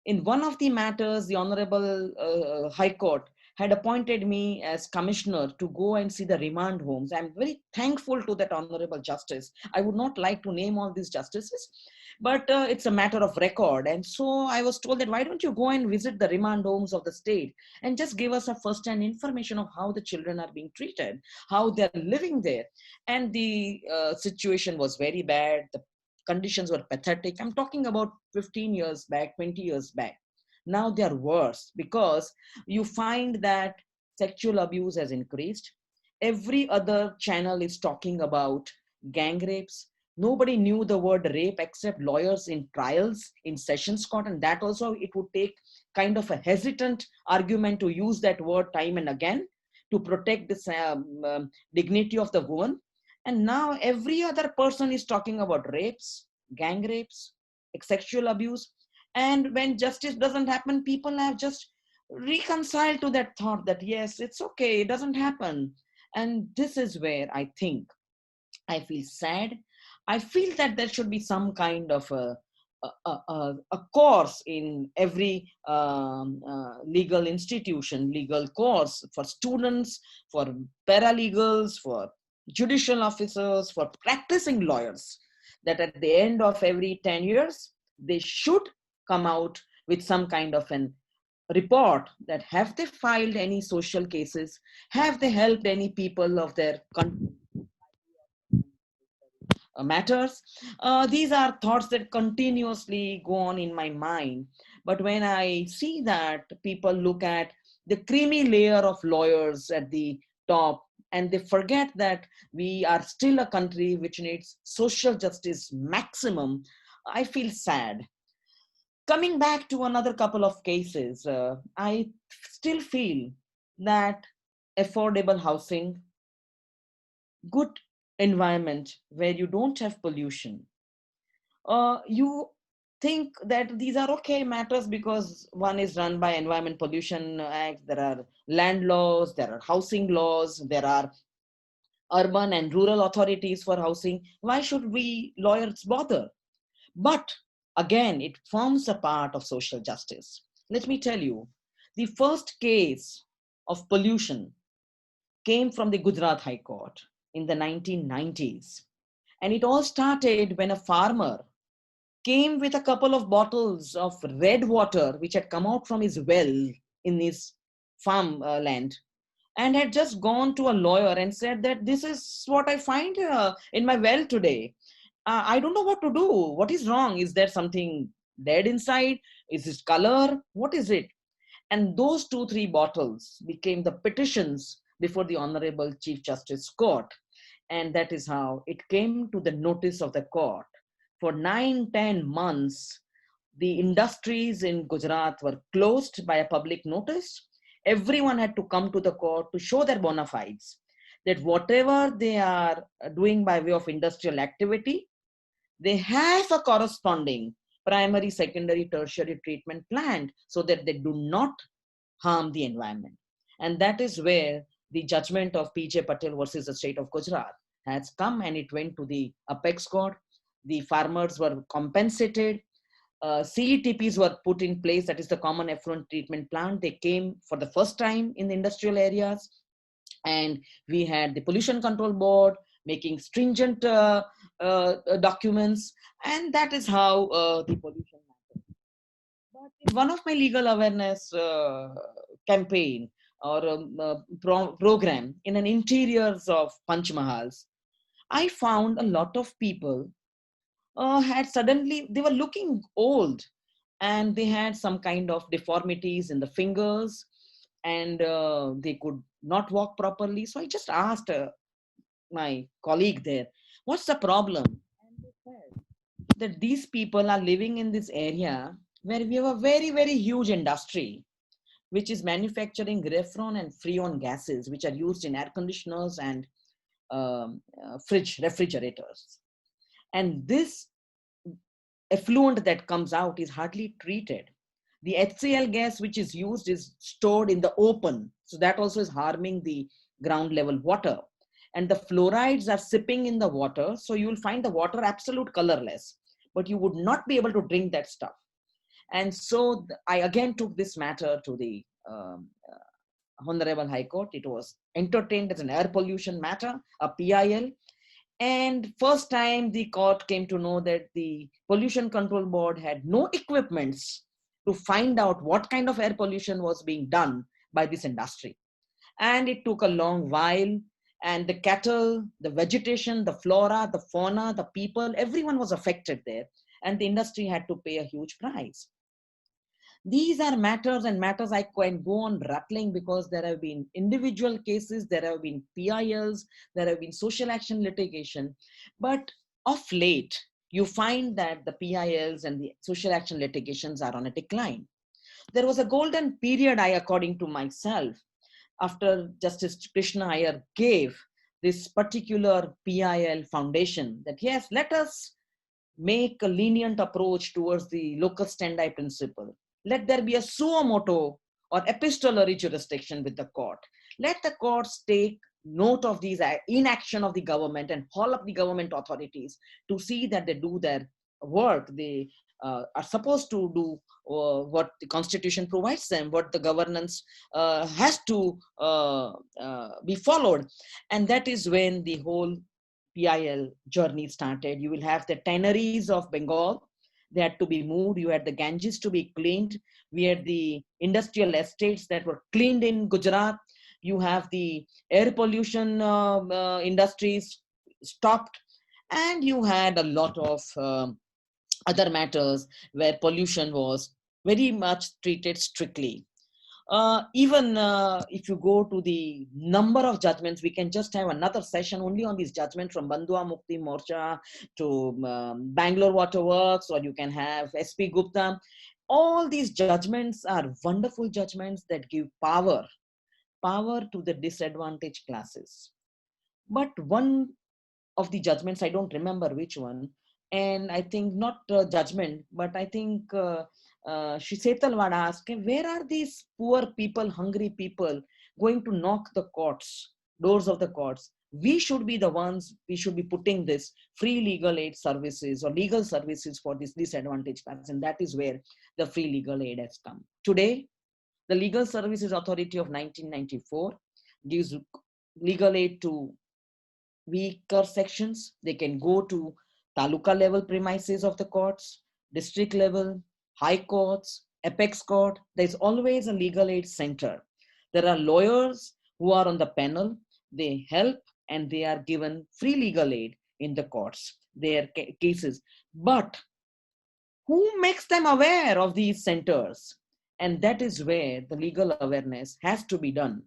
In one of the matters, the Honorable High Court had appointed me as commissioner to go and see the remand homes. I'm very thankful to that Honorable Justice. I would not like to name all these justices, but it's a matter of record. And so I was told that why don't you go and visit the remand homes of the state and just give us a first-hand information of how the children are being treated, how they're living there. And the situation was very bad. The conditions were pathetic. I'm talking about 15 years back, 20 years back. Now they are worse because you find that sexual abuse has increased. Every other channel is talking about gang rapes. Nobody knew the word rape except lawyers in trials, in sessions court, and that also it would take kind of a hesitant argument to use that word time and again to protect the dignity of the woman. And now every other person is talking about rapes, gang rapes, sexual abuse. And when justice doesn't happen, people have just reconciled to that thought that, yes, it's okay, it doesn't happen. And this is where I think I feel sad. I feel that there should be some kind of a course in every legal institution, legal course for students, for paralegals, for judicial officers, for practicing lawyers, that at the end of every 10 years, they should come out with some kind of an report that have they filed any social cases, have they helped any people of their country matters. These are thoughts that continuously go on in my mind. But when I see that people look at the creamy layer of lawyers at the top, and they forget that we are still a country which needs social justice maximum, I feel sad. Coming back to another couple of cases, I still feel that affordable housing, good environment where you don't have pollution, you think that these are okay matters because one is run by Environment Pollution Act, there are land laws, there are housing laws, there are urban and rural authorities for housing. Why should we lawyers bother? But again, it forms a part of social justice. Let me tell you, the first case of pollution came from the Gujarat High Court in the 1990s. And it all started when a farmer came with a couple of bottles of red water, which had come out from his well in his farm land, and had just gone to a lawyer and said that this is what I find in my well today. I don't know what to do. What is wrong? Is there something dead inside? Is it color? What is it? And those 2, 3 bottles became the petitions before the Honorable Chief Justice Court. And that is how it came to the notice of the court. For 9, 10 months, the industries in Gujarat were closed by a public notice. Everyone had to come to the court to show their bona fides, that whatever they are doing by way of industrial activity, they have a corresponding primary, secondary, tertiary treatment planned so that they do not harm the environment. And that is where the judgment of P.J. Patel versus the state of Gujarat has come, and it went to the apex court. The farmers were compensated. CETPs were put in place, that is the common effluent treatment plant. They came for the first time in the industrial areas. And we had the pollution control board making stringent documents. And that is how the pollution happened. But in one of my legal awareness campaign or program in an interiors of Panchmahals, I found a lot of people had suddenly, they were looking old and they had some kind of deformities in the fingers and they could not walk properly. So I just asked my colleague there, what's the problem? And they said that these people are living in this area where we have a very, very huge industry, which is manufacturing refron and freon gases, which are used in air conditioners and refrigerators. And this effluent that comes out is hardly treated. The HCl gas which is used is stored in the open. So that also is harming the ground level water. And the fluorides are sipping in the water. So you will find the water absolute colorless, but you would not be able to drink that stuff. And so I again took this matter to the Honorable High Court. It was entertained as an air pollution matter, a PIL. And first time the court came to know that the Pollution Control Board had no equipments to find out what kind of air pollution was being done by this industry. And it took a long while, and the cattle, the vegetation, the flora, the fauna, the people, everyone was affected there. And the industry had to pay a huge price. These are matters and matters I can go on rattling because there have been individual cases, there have been PILs, there have been social action litigation. But of late, you find that the PILs and the social action litigations are on a decline. There was a golden period, according to myself, after Justice Krishna Iyer gave this particular PIL foundation that yes, let us make a lenient approach towards the locus standi principle. Let there be a suo motu or epistolary jurisdiction with the court. Let the courts take note of these inaction of the government and haul up the government authorities to see that they do their work. They are supposed to do what the constitution provides them, what the governance has to be followed. And that is when the whole PIL journey started. You will have the tanneries of Bengal. They had to be moved. You had the Ganges to be cleaned. We had the industrial estates that were cleaned in Gujarat. You have the air pollution industries stopped. And you had a lot of other matters where pollution was very much treated strictly. Even if you go to the number of judgments, we can just have another session only on these judgments from Bandhua Mukti Morcha to Bangalore Waterworks, or you can have SP Gupta. All these judgments are wonderful judgments that give power to the disadvantaged classes. But one of the judgments, I don't remember which one, and I think not judgment, but I think Shri Setalwada asked, where are these poor people, hungry people going to knock the courts, doors of the courts? we should be the ones, we should be putting this free legal aid services or legal services for this disadvantaged class. And that is where the free legal aid has come. Today, the Legal Services Authority of 1994 gives legal aid to weaker sections. They can go to taluka level premises of the courts, district level, high courts, apex court. There's always a legal aid center. There are lawyers who are on the panel. They help and they are given free legal aid in the courts, their cases. But who makes them aware of these centers? And that is where the legal awareness has to be done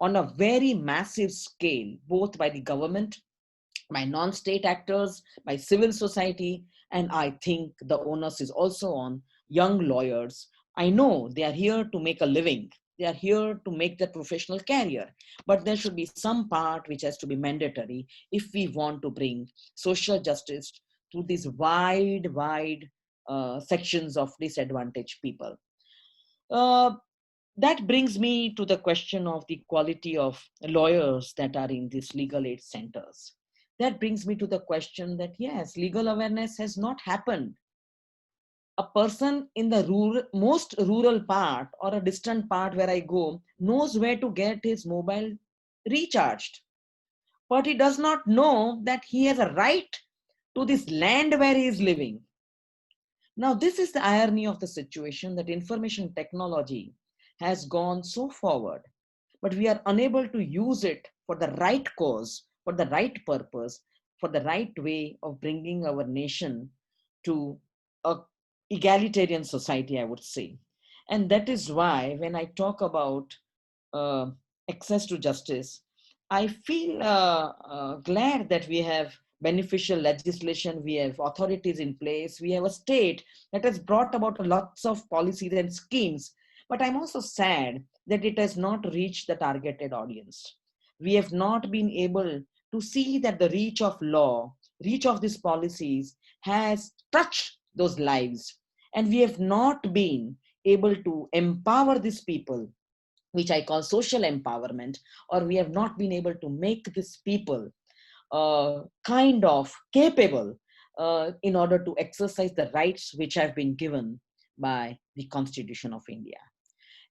on a very massive scale, both by the government, by non-state actors, by civil society, and I think the onus is also on young lawyers. I know they are here to make a living. They are here to make their professional career, but there should be some part which has to be mandatory if we want to bring social justice to these wide sections of disadvantaged people. That brings me to the question of the quality of lawyers that are in these legal aid centers. That brings me to the question that yes, legal awareness has not happened. A person in the most rural part or a distant part where I go knows where to get his mobile recharged, but he does not know that he has a right to this land where he is living. Now, this is the irony of the situation, that information technology has gone so forward, but we are unable to use it for the right cause, for the right purpose, for the right way of bringing our nation to a egalitarian society, I would say. And that is why when I talk about access to justice, I feel glad that we have beneficial legislation, we have authorities in place, we have a state that has brought about lots of policies and schemes. But I'm also sad that it has not reached the targeted audience. We have not been able to see that the reach of law, reach of these policies has touched those lives. And we have not been able to empower these people, which I call social empowerment, or we have not been able to make these people kind of capable in order to exercise the rights which have been given by the Constitution of India.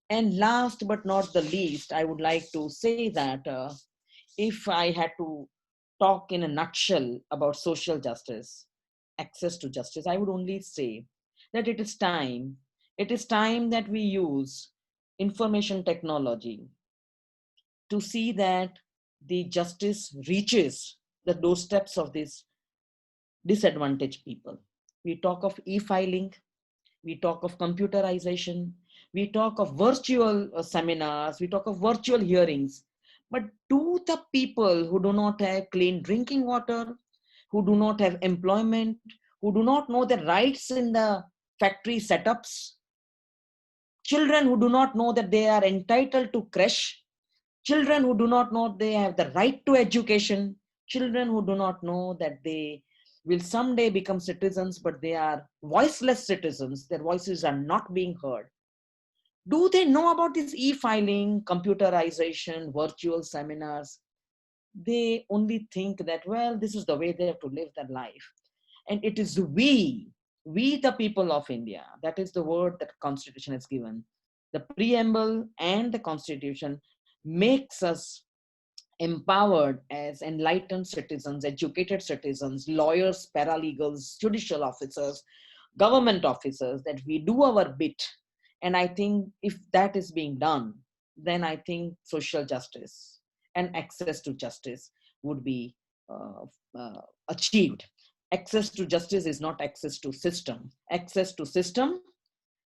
And last but not the least, I would like to say that if I had to talk in a nutshell about social justice, access to justice, I would only say that it is time that we use information technology to see that the justice reaches the doorsteps of these disadvantaged people. We talk of e-filing, we talk of computerization, we talk of virtual seminars, we talk of virtual hearings. But to the people who do not have clean drinking water, who do not have employment, who do not know their rights in the factory setups, children who do not know that they are entitled to creche, children who do not know they have the right to education, children who do not know that they will someday become citizens, but they are voiceless citizens, their voices are not being heard. Do they know about this e-filing, computerization, virtual seminars? They only think that, well, this is the way they have to live their life. And it is we the people of India, that is the word that Constitution has given. The preamble and the Constitution makes us empowered as enlightened citizens, educated citizens, lawyers, paralegals, judicial officers, government officers, that we do our bit. And I think if that is being done, then I think social justice and access to justice would be achieved. Access to justice is not access to system. Access to system,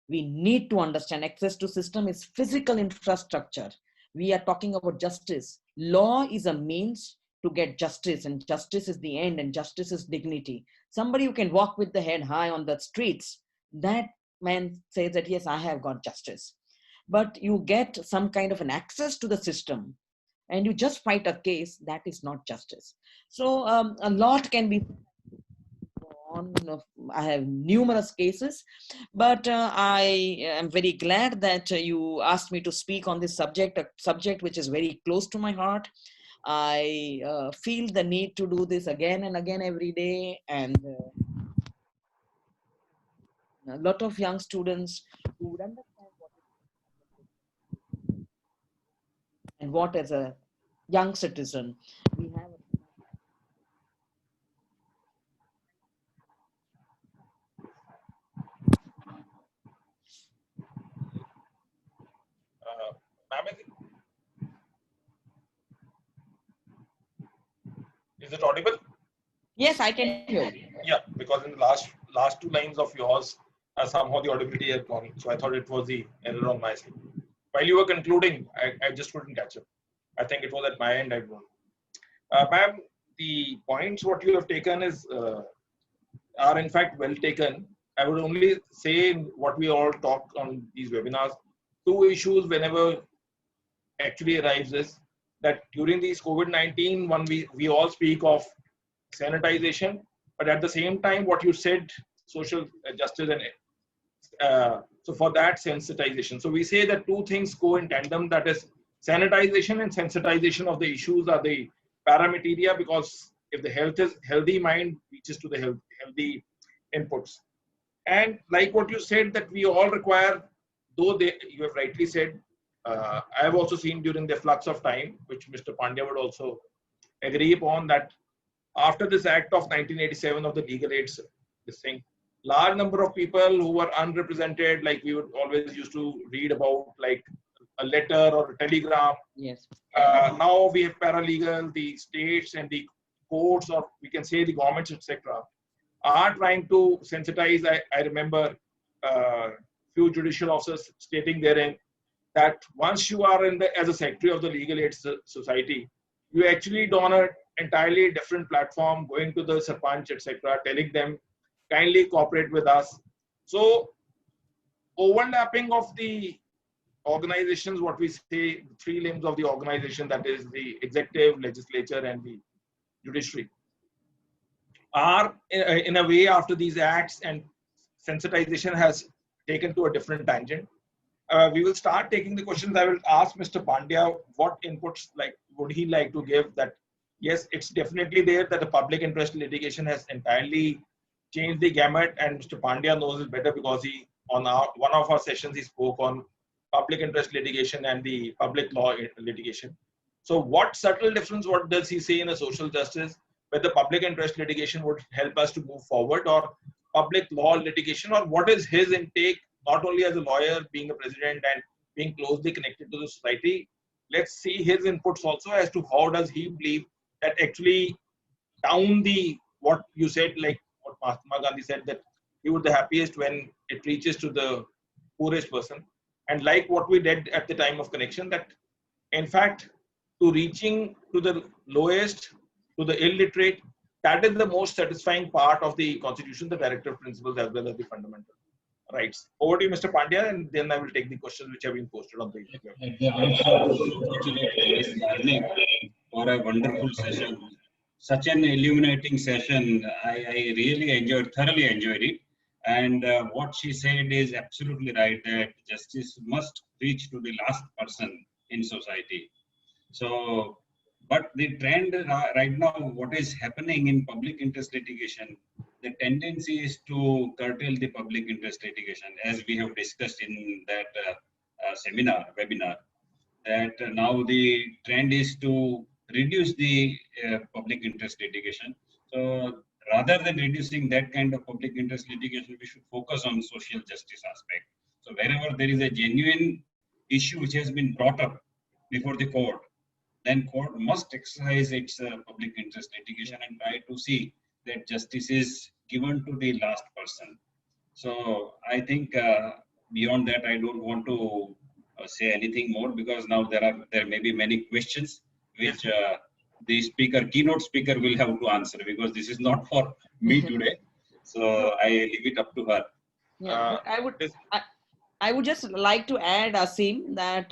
we need to understand, access to system is physical infrastructure. We are talking about justice. Law is a means to get justice, and justice is the end, and justice is dignity. Somebody who can walk with the head high on the streets, that man says that, yes, I have got justice. But you get some kind of an access to the system and you just fight a case, that is not justice. So a lot can be on. I have numerous cases, but I am very glad that you asked me to speak on this subject, a subject which is very close to my heart. I feel the need to do this again and again every day, and a lot of young students who would understand what it is and what, as a young citizen, we have. Ma'am, is it audible? Yes, I can hear you. Yeah, because in the last two lines of yours, somehow the audibility had gone. So I thought it was the error on my side. While you were concluding, I just couldn't catch up. I think it was at my end. I don't know. Ma'am, the points what you have taken is are in fact well taken. I would only say what we all talk on these webinars, two issues whenever actually arrives is that during these COVID-19, one we all speak of sanitization, but at the same time, what you said, social justice and so for that sensitization. So we say that two things go in tandem, that is sanitization and sensitization of the issues are the parameteria, because if the healthy mind reaches to the healthy inputs. And like what you said, that we all require, though you have rightly said, I have also seen during the flux of time, which Mr. Pandya would also agree upon, that after this act of 1987 of the legal aids, this thing, large number of people who were unrepresented, like we would always used to read about, like a letter or a telegram. Yes. Now we have paralegal, the states and the courts, or we can say the governments, etc., are trying to sensitize. I remember few judicial officers stating therein that once you are as a secretary of the legal aid society, you actually don an entirely different platform, going to the sarpanch, etc., telling them kindly cooperate with us. So overlapping of the organizations, what we say, three limbs of the organization, that is the executive, legislature, and the judiciary, are in a way, after these acts and sensitization has taken to a different tangent. We will start taking the questions. I will ask Mr. Pandya what inputs would he like to give, that yes, it's definitely there that the public interest litigation has entirely changed the gamut, and Mr. Pandya knows it better because he, on one of our sessions, he spoke on public interest litigation and the public law litigation. So what subtle difference, what does he say in a social justice, whether public interest litigation would help us to move forward, or public law litigation, or what is his intake, not only as a lawyer, being a president and being closely connected to the society. Let's see his inputs also as to how does he believe that actually down the, what you said, like what Mahatma Gandhi said, that he would be the happiest when it reaches to the poorest person. And like what we did at the time of connection, that in fact, to reaching to the lowest, to the illiterate, that is the most satisfying part of the constitution, the directive principles as well as the fundamental rights. Over to you, Mr. Pandya, and then I will take the questions which have been posted on the I also congratulate Ms. Yajnik for a wonderful session. Such an illuminating session. I really thoroughly enjoyed it. And what she said is absolutely right, that justice must reach to the last person in society. So, but the trend right now, what is happening in public interest litigation, the tendency is to curtail the public interest litigation, as we have discussed in that webinar, that now the trend is to reduce the public interest litigation. So rather than reducing that kind of public interest litigation, we should focus on social justice aspect. So wherever there is a genuine issue which has been brought up before the court, then court must exercise its public interest litigation and try to see that justice is given to the last person. So I think beyond that, I don't want to say anything more, because now there may be many questions which the keynote speaker will have to answer, because this is not for me today. So I leave it up to her. Yeah, I would just like to add, Asim, that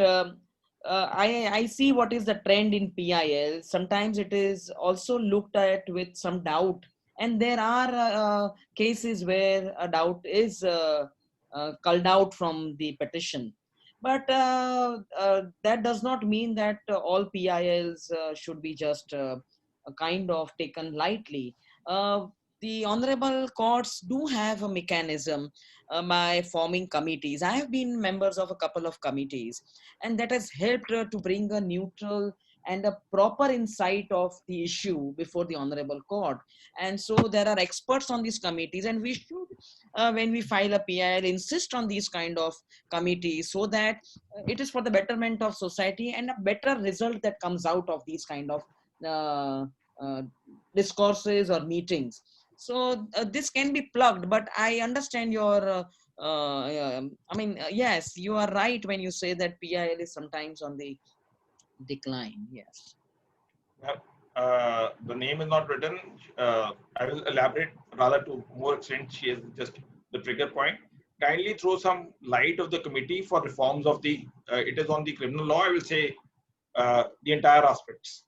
I see what is the trend in PIL. Sometimes it is also looked at with some doubt, and there are cases where a doubt is culled out from the petition. But that does not mean that all PILs should be just kind of taken lightly. The honorable courts do have a mechanism by forming committees. I have been members of a couple of committees, and that has helped to bring a neutral and a proper insight of the issue before the honorable court. And so there are experts on these committees, and we should, when we file a PIL, insist on these kind of committees, so that it is for the betterment of society and a better result that comes out of these kind of uh, uh, discourses or meetings. So this can be plugged, but I understand your yes, you are right when you say that PIL is sometimes on the decline. Yes. The name is not written. I will elaborate rather to more extent. She is just the trigger point. Kindly throw some light of the committee for reforms of the. It is on the criminal law. I will say the entire aspects.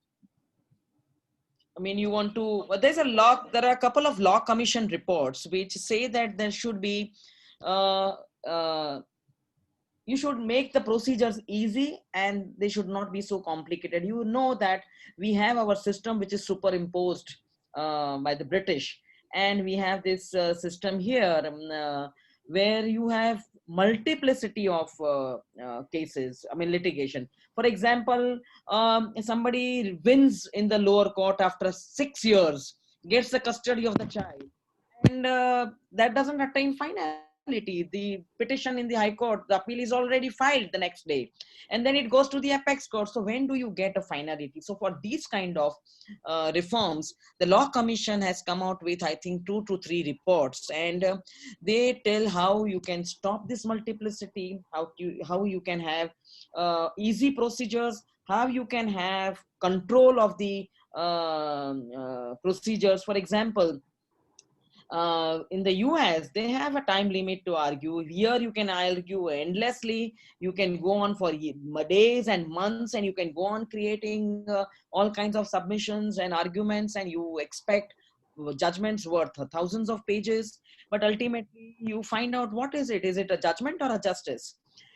I mean, you want to. There's a law. There are a couple of law commission reports which say that there should be. Uh, uh, you should make the procedures easy and they should not be so complicated. You know that we have our system which is superimposed by the British, and we have this system here where you have multiplicity of cases, I mean litigation. For example, somebody wins in the lower court after 6 years, gets the custody of the child, and that doesn't attain finality. The petition in the high court, the appeal is already filed the next day, and then it goes to the apex court. So when do you get a finality? So for these kind of reforms, the law commission has come out with, I think, 2 to 3 reports, and they tell how you can stop this multiplicity, how you can have easy procedures, how you can have control of the procedures. For example, in the US, they have a time limit to argue. Here, you can argue endlessly. You can go on for days and months, and you can go on creating all kinds of submissions and arguments, and you expect judgments worth thousands of pages. But ultimately, you find out, what is it? Is it a judgment or a justice?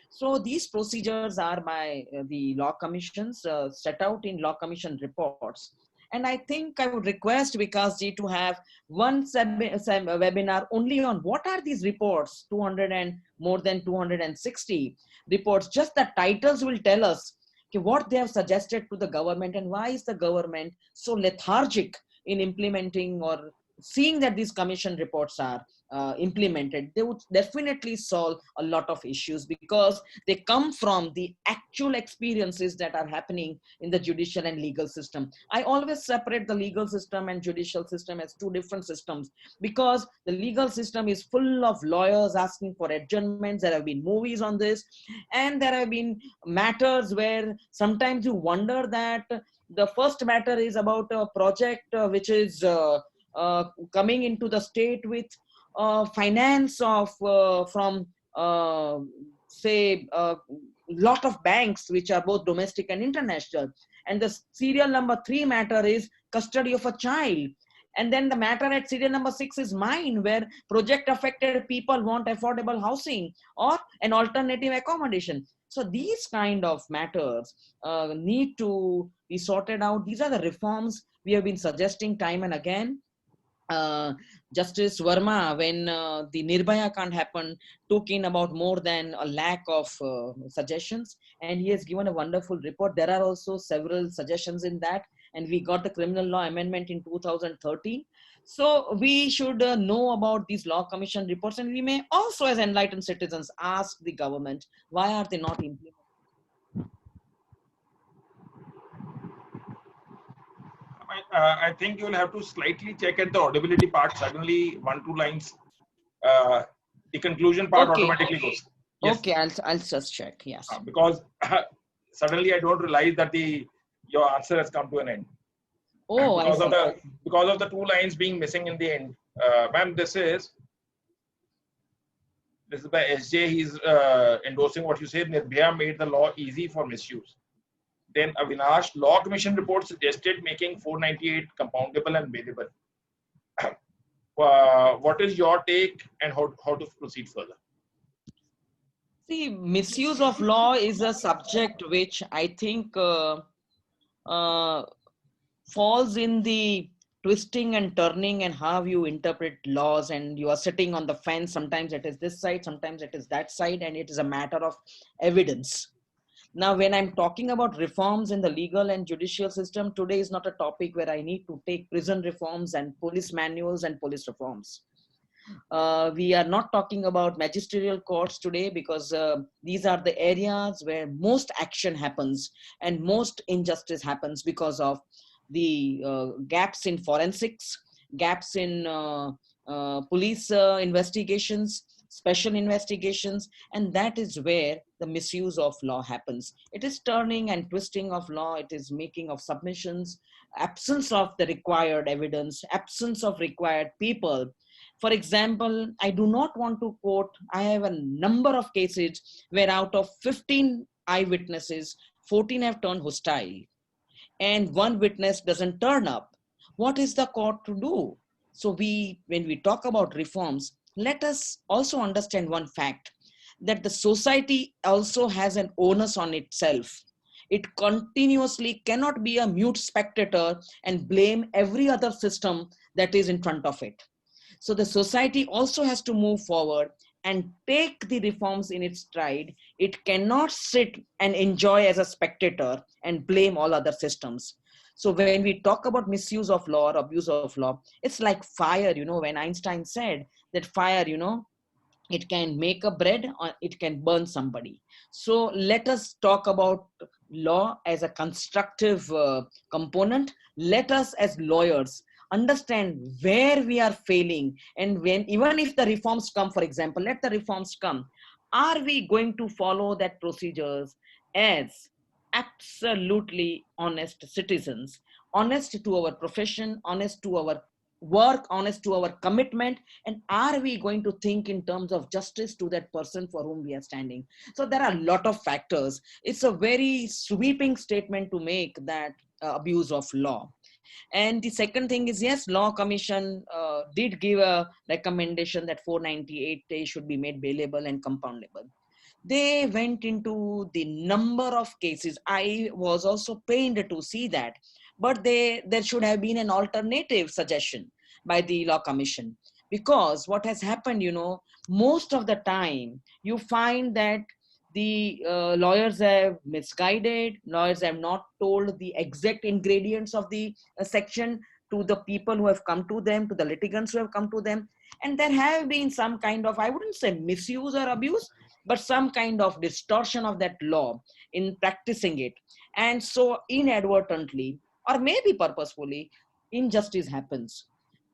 So these procedures are by the law commissions set out in law commission reports. And I think I would request Vikas ji to have one webinar only on what are these reports, 200 and more than 260 reports. Just the titles will tell us what they have suggested to the government, and why is the government so lethargic in implementing or seeing that these commission reports are implemented. They would definitely solve a lot of issues, because they come from the actual experiences that are happening in the judicial and legal system. I always separate the legal system and judicial system as two different systems, because the legal system is full of lawyers asking for adjournments. There have been movies on this, and there have been matters where sometimes you wonder that the first matter is about a project which is coming into the state with finance of from say lot of banks which are both domestic and international, and the serial number 3 matter is custody of a child, and then the matter at serial number 6 is mine, where project affected people want affordable housing or an alternative accommodation. So these kind of matters need to be sorted out. These are the reforms we have been suggesting time and again. Justice Verma, when the Nirbhaya can't happen, took in about more than a lakh of suggestions, and he has given a wonderful report. There are also several suggestions in that, and we got the criminal law amendment in 2013. So we should know about these law commission reports, and we may also, as enlightened citizens, ask the government, why are they not implementing? I think you will have to slightly check at the audibility part. Suddenly, 1-2 lines, the conclusion part automatically goes. Yes. Okay, I'll just check. Yes. Because suddenly I don't realize that your answer has come to an end. Oh, because of the 2 lines being missing in the end. Ma'am, this is by SJ. He's endorsing what you said. Nirbhaya made the law easy for misuse. Then Avinash, Law Commission report suggested making 498 compoundable and bailable. What is your take, and how to proceed further? See, misuse of law is a subject which I think uh, falls in the twisting and turning and how you interpret laws, and you are sitting on the fence. Sometimes it is this side, sometimes it is that side, and it is a matter of evidence. Now, when I'm talking about reforms in the legal and judicial system, today is not a topic where I need to take prison reforms and police manuals and police reforms. We are not talking about magisterial courts today, because these are the areas where most action happens and most injustice happens because of the gaps in forensics, gaps in police investigations, special investigations, and that is where the misuse of law happens. It is turning and twisting of law, it is making of submissions, absence of the required evidence, absence of required people. For example, I do not want to quote, I have a number of cases where out of 15 eyewitnesses, 14 have turned hostile and one witness doesn't turn up. What is the court to do? So when we talk about reforms, let us also understand one fact, that the society also has an onus on itself. It continuously cannot be a mute spectator and blame every other system that is in front of it. So the society also has to move forward and take the reforms in its stride. It cannot sit and enjoy as a spectator and blame all other systems. So when we talk about misuse of law or abuse of law, it's like fire, when Einstein said that fire, it can make a bread or it can burn somebody. So let us talk about law as a constructive component. Let us as lawyers understand where we are failing, and when, even if the reforms come, for example, let the reforms come, are we going to follow that procedures as absolutely honest citizens, honest to our profession, honest to our work, honest to our commitment, and are we going to think in terms of justice to that person for whom we are standing? So there are a lot of factors. It's a very sweeping statement to make that abuse of law. And the second thing is, yes, Law Commission did give a recommendation that 498 days should be made bailable and compoundable. They went into the number of cases. I was also pained to see that, but there should have been an alternative suggestion by the Law Commission, because what has happened, most of the time you find that the lawyers have misguided, lawyers have not told the exact ingredients of the section to the people who have come to them, to the litigants who have come to them, and there have been some kind of, I wouldn't say misuse or abuse, but some kind of distortion of that law in practicing it. And so inadvertently, or maybe purposefully, injustice happens.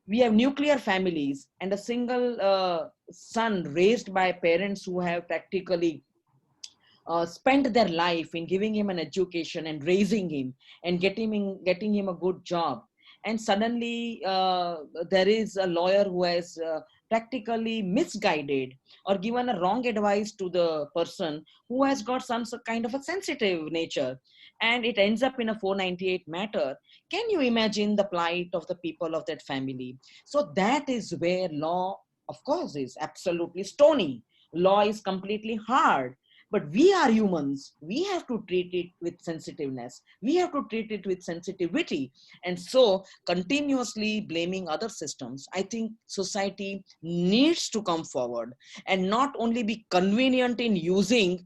We have nuclear families, and a single son raised by parents who have practically spent their life in giving him an education and raising him and getting him a good job. And suddenly there is a lawyer who has practically misguided or given a wrong advice to the person who has got some kind of a sensitive nature, and it ends up in a 498 matter. Can you imagine the plight of the people of that family? So that is where law, of course, is absolutely stony. Law is completely hard, but we are humans. We have to treat it with sensitiveness. We have to treat it with sensitivity. And so continuously blaming other systems, I think society needs to come forward and not only be convenient in using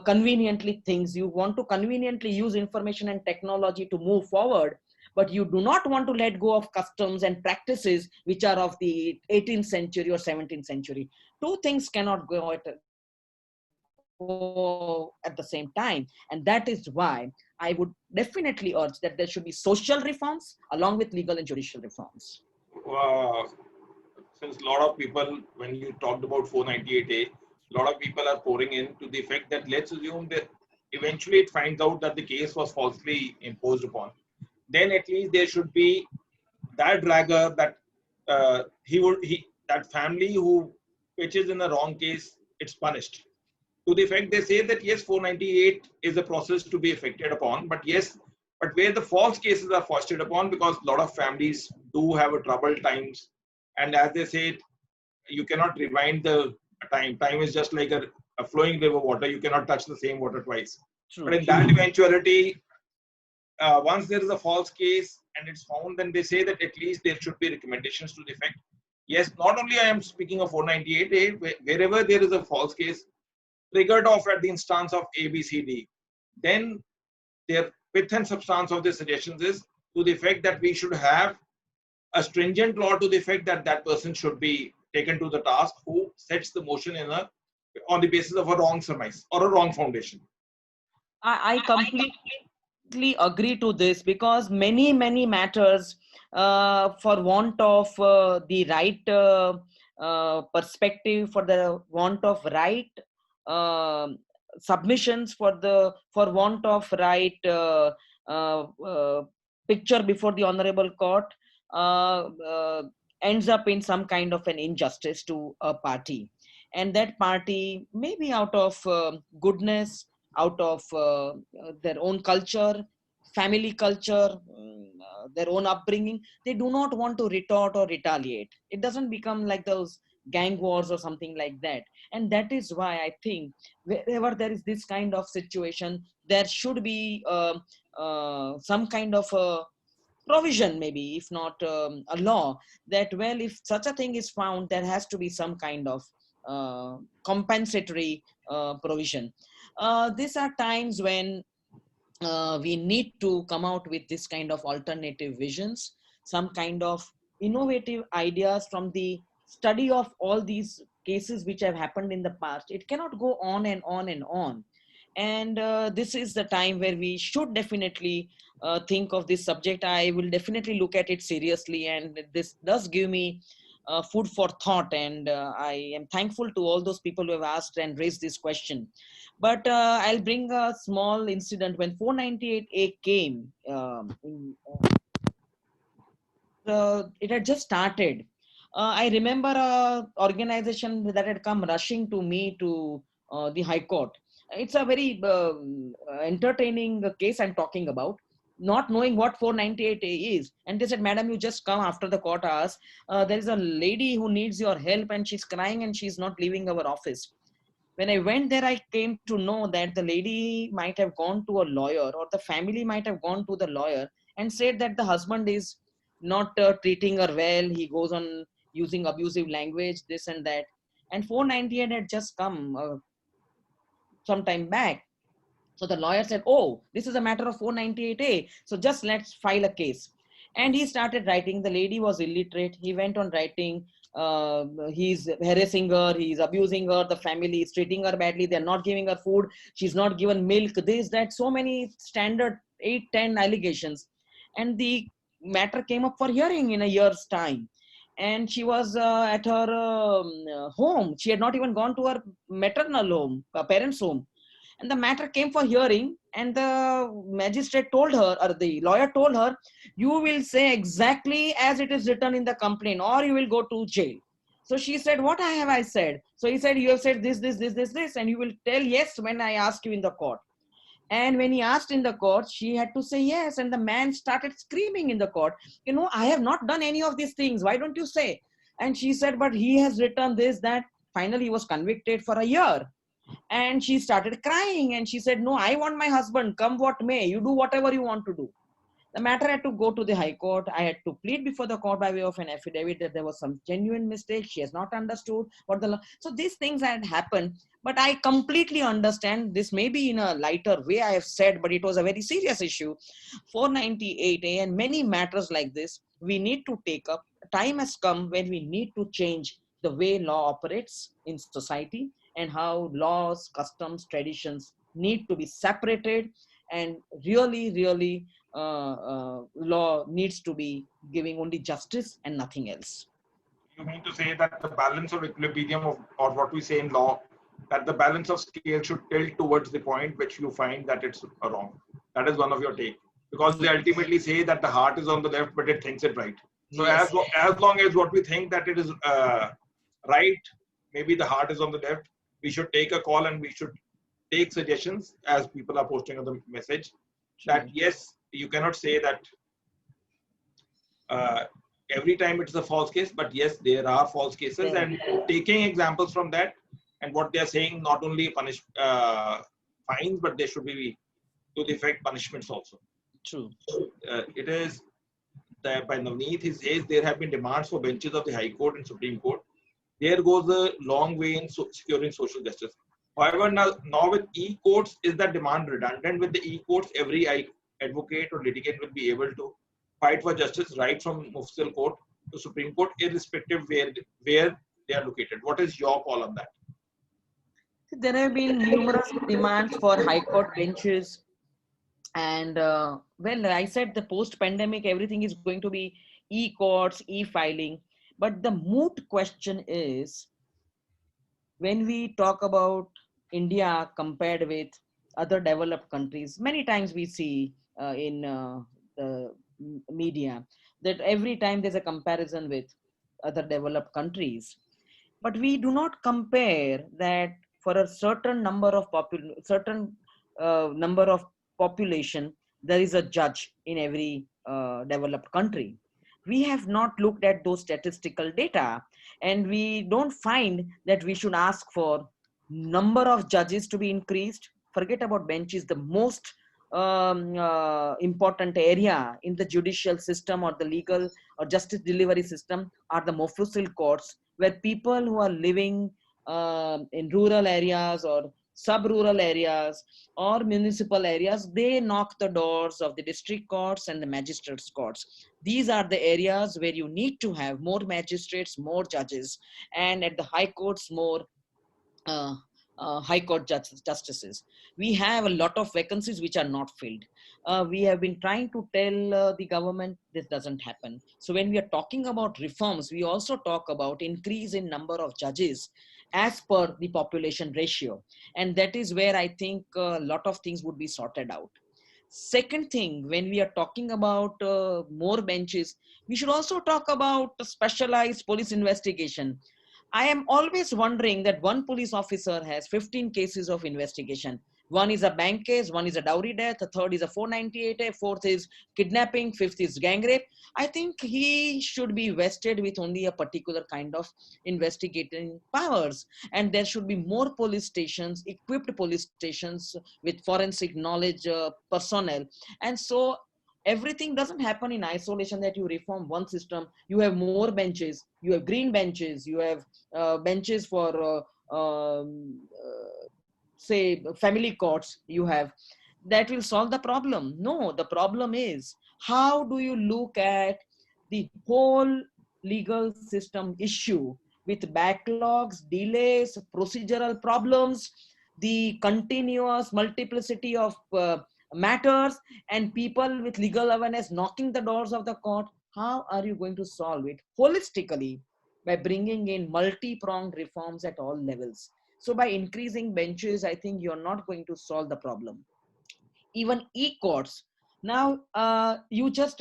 conveniently things. You want to conveniently use information and technology to move forward, but you do not want to let go of customs and practices which are of the 18th century or 17th century. Two things cannot go at the same time. And that is why I would definitely urge that there should be social reforms along with legal and judicial reforms. Since a lot of people, when you talked about 498A, a lot of people are pouring in to the fact that let's assume that eventually it finds out that the case was falsely imposed upon. Then at least there should be that dragger that that family who pitches in the wrong case, it's punished. To the effect they say that yes, 498 is a process to be affected upon, but yes, but where the false cases are foisted upon, because a lot of families do have a troubled times, and as they say, you cannot rewind the time. Time is just like a a flowing river water. You cannot touch the same water twice. True. But in that eventuality, once there is a false case and it's found, then they say that at least there should be recommendations to the effect. Yes, not only I am speaking of 498A, wherever there is a false case triggered off at the instance of A, B, C, D, then their pith and substance of the suggestions is to the effect that we should have a stringent law to the effect that that person should be taken to the task who sets the motion on the basis of a wrong surmise or a wrong foundation. I completely agree to this, because many matters, for want of the right perspective, for the want of right submissions, for want of right picture before the honorable court, ends up in some kind of an injustice to a party, and that party, maybe out of goodness, out of their own culture, family culture, their own upbringing, they do not want to retort or retaliate. It doesn't become like those gang wars or something like that. And that is why I think wherever there is this kind of situation, there should be some kind of a provision, maybe if not a law, that, well, if such a thing is found, there has to be some kind of compensatory provision. These are times when we need to come out with this kind of alternative visions, some kind of innovative ideas from the study of all these cases which have happened in the past. It cannot go on and on and on. And this is the time where we should definitely think of this subject. I will definitely look at it seriously, and this does give me food for thought, and I am thankful to all those people who have asked and raised this question. But I'll bring a small incident. When 498A came, it had just started. I remember a organization that had come rushing to me to the High Court. It's a very entertaining case I'm talking about, not knowing what 498A is. And they said, "Madam, you just come after the court hours. There is a lady who needs your help and she's crying and she's not leaving our office." When I went there, I came to know that the lady might have gone to a lawyer, or the family might have gone to the lawyer and said that the husband is not treating her well. He goes on using abusive language, this and that. And 498 had just come some time back. So the lawyer said, "Oh, this is a matter of 498A. So just let's file a case." And he started writing. The lady was illiterate. He went on writing. He's harassing her. He's abusing her. The family is treating her badly. They're not giving her food. She's not given milk. This, that, so many standard 8-10 allegations. And the matter came up for hearing in a year's time. And she was at her home. She had not even gone to her maternal home, parents' home. And the matter came for hearing, and the magistrate told her, or the lawyer told her, "You will say exactly as it is written in the complaint, or you will go to jail." So she said, "What have I said?" So he said, "You have said this, and you will tell yes when I ask you in the court." And when he asked in the court, she had to say yes. And the man started screaming in the court, "I have not done any of these things. Why don't you say?" And she said, "But he has written this, that." Finally, he was convicted for a year. And she started crying and she said, "No, I want my husband, come what may. You do whatever you want to do." The matter had to go to the High Court. I had to plead before the court by way of an affidavit that there was some genuine mistake. She has not understood what the law. So these things had happened. But I completely understand. This may be in a lighter way, I have said, but it was a very serious issue. 498A and many matters like this, we need to take up. Time has come when we need to change the way law operates in society, and how laws, customs, traditions need to be separated, and really law needs to be giving only justice and nothing else. You mean to say that the balance of equilibrium or what we say in law, that the balance of scale should tilt towards the point which you find that it's wrong. That is one of your take. Because they ultimately say that the heart is on the left, but it thinks it right. So Yes. as long as what we think that it is right, maybe the heart is on the left, we should take a call and we should take suggestions as people are posting on the message that yes, you cannot say that every time it's a false case, but yes, there are false cases, and taking examples from that And what they are saying, not only fines, but they should be to the effect punishments also. True. It is that by Navneet, he says there have been demands for benches of the High Court and Supreme Court. There goes a long way in securing social justice. However, now with e-courts, is that demand redundant? With the e-courts, every advocate or litigant will be able to fight for justice right from Mufsil Court to Supreme Court, irrespective where they are located. What is your call on that? There have been numerous demands for high court benches. And well, I said the post-pandemic, everything is going to be e-courts, e-filing. But the moot question is, when we talk about India compared with other developed countries, many times we see in the media that every time there's a comparison with other developed countries. But we do not compare that for a certain number of population, there is a judge in every developed country. We have not looked at those statistical data, and we don't find that we should ask for number of judges to be increased. Forget about benches. The most important area in the judicial system or the legal or justice delivery system are the mofussil courts, where people who are living in rural areas or sub-rural areas or municipal areas, they knock the doors of the district courts and the magistrates courts. These are the areas where you need to have more magistrates, more judges, and at the high courts, more high court justices. We have a lot of vacancies which are not filled. We have been trying to tell the government this doesn't happen. So when we are talking about reforms, we also talk about increase in number of judges as per the population ratio. And that is where I think a lot of things would be sorted out. Second thing, when we are talking about more benches, we should also talk about specialized police investigation. I am always wondering that one police officer has 15 cases of investigation. One is a bank case, one is a dowry death, a third is a 498A, fourth is kidnapping, fifth is gang rape. I think he should be vested with only a particular kind of investigating powers. And there should be more police stations, equipped police stations with forensic knowledge personnel. And so everything doesn't happen in isolation, that you reform one system, you have more benches, you have green benches, you have benches for say family courts, you have, that will solve the problem. No, the problem is, how do you look at the whole legal system issue with backlogs, delays, procedural problems, the continuous multiplicity of matters, and people with legal awareness knocking the doors of the court? How are you going to solve it holistically? By bringing in multi-pronged reforms at all levels. So by increasing benches, I think you're not going to solve the problem. Even e-courts. Now, you just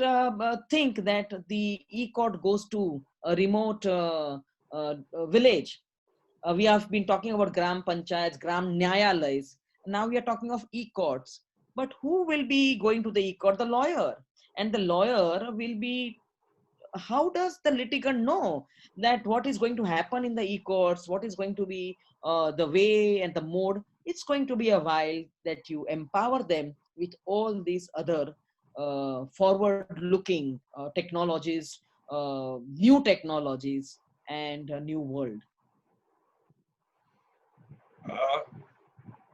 think that the e-court goes to a remote village. We have been talking about gram panchayats, gram nyayalays. Now we are talking of e-courts. But who will be going to the e-court? The lawyer. And the lawyer will be, how does the litigant know that what is going to happen in the e-courts, what is going to be the way and the mode? It's going to be a while that you empower them with all these other forward-looking technologies, new technologies, and a new world.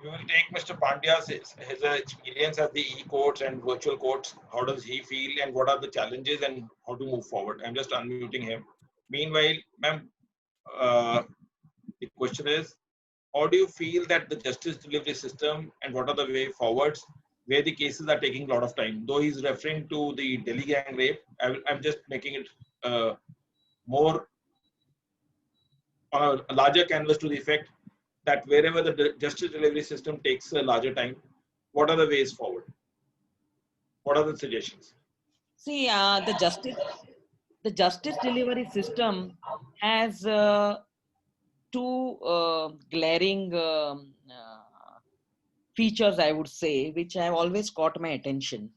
We will take Mr. Pandya's his experience at the e-courts and virtual courts. How does he feel and what are the challenges and how to move forward? I'm just unmuting him. Meanwhile, ma'am, the question is, how do you feel that the justice delivery system and what are the way forwards where the cases are taking a lot of time? Though he's referring to the Delhi gang rape, I'm just making it more on a larger canvas to the effect that wherever the justice delivery system takes a larger time, what are the ways forward? What are the suggestions? See, the justice delivery system has two glaring features, I would say, which have always caught my attention.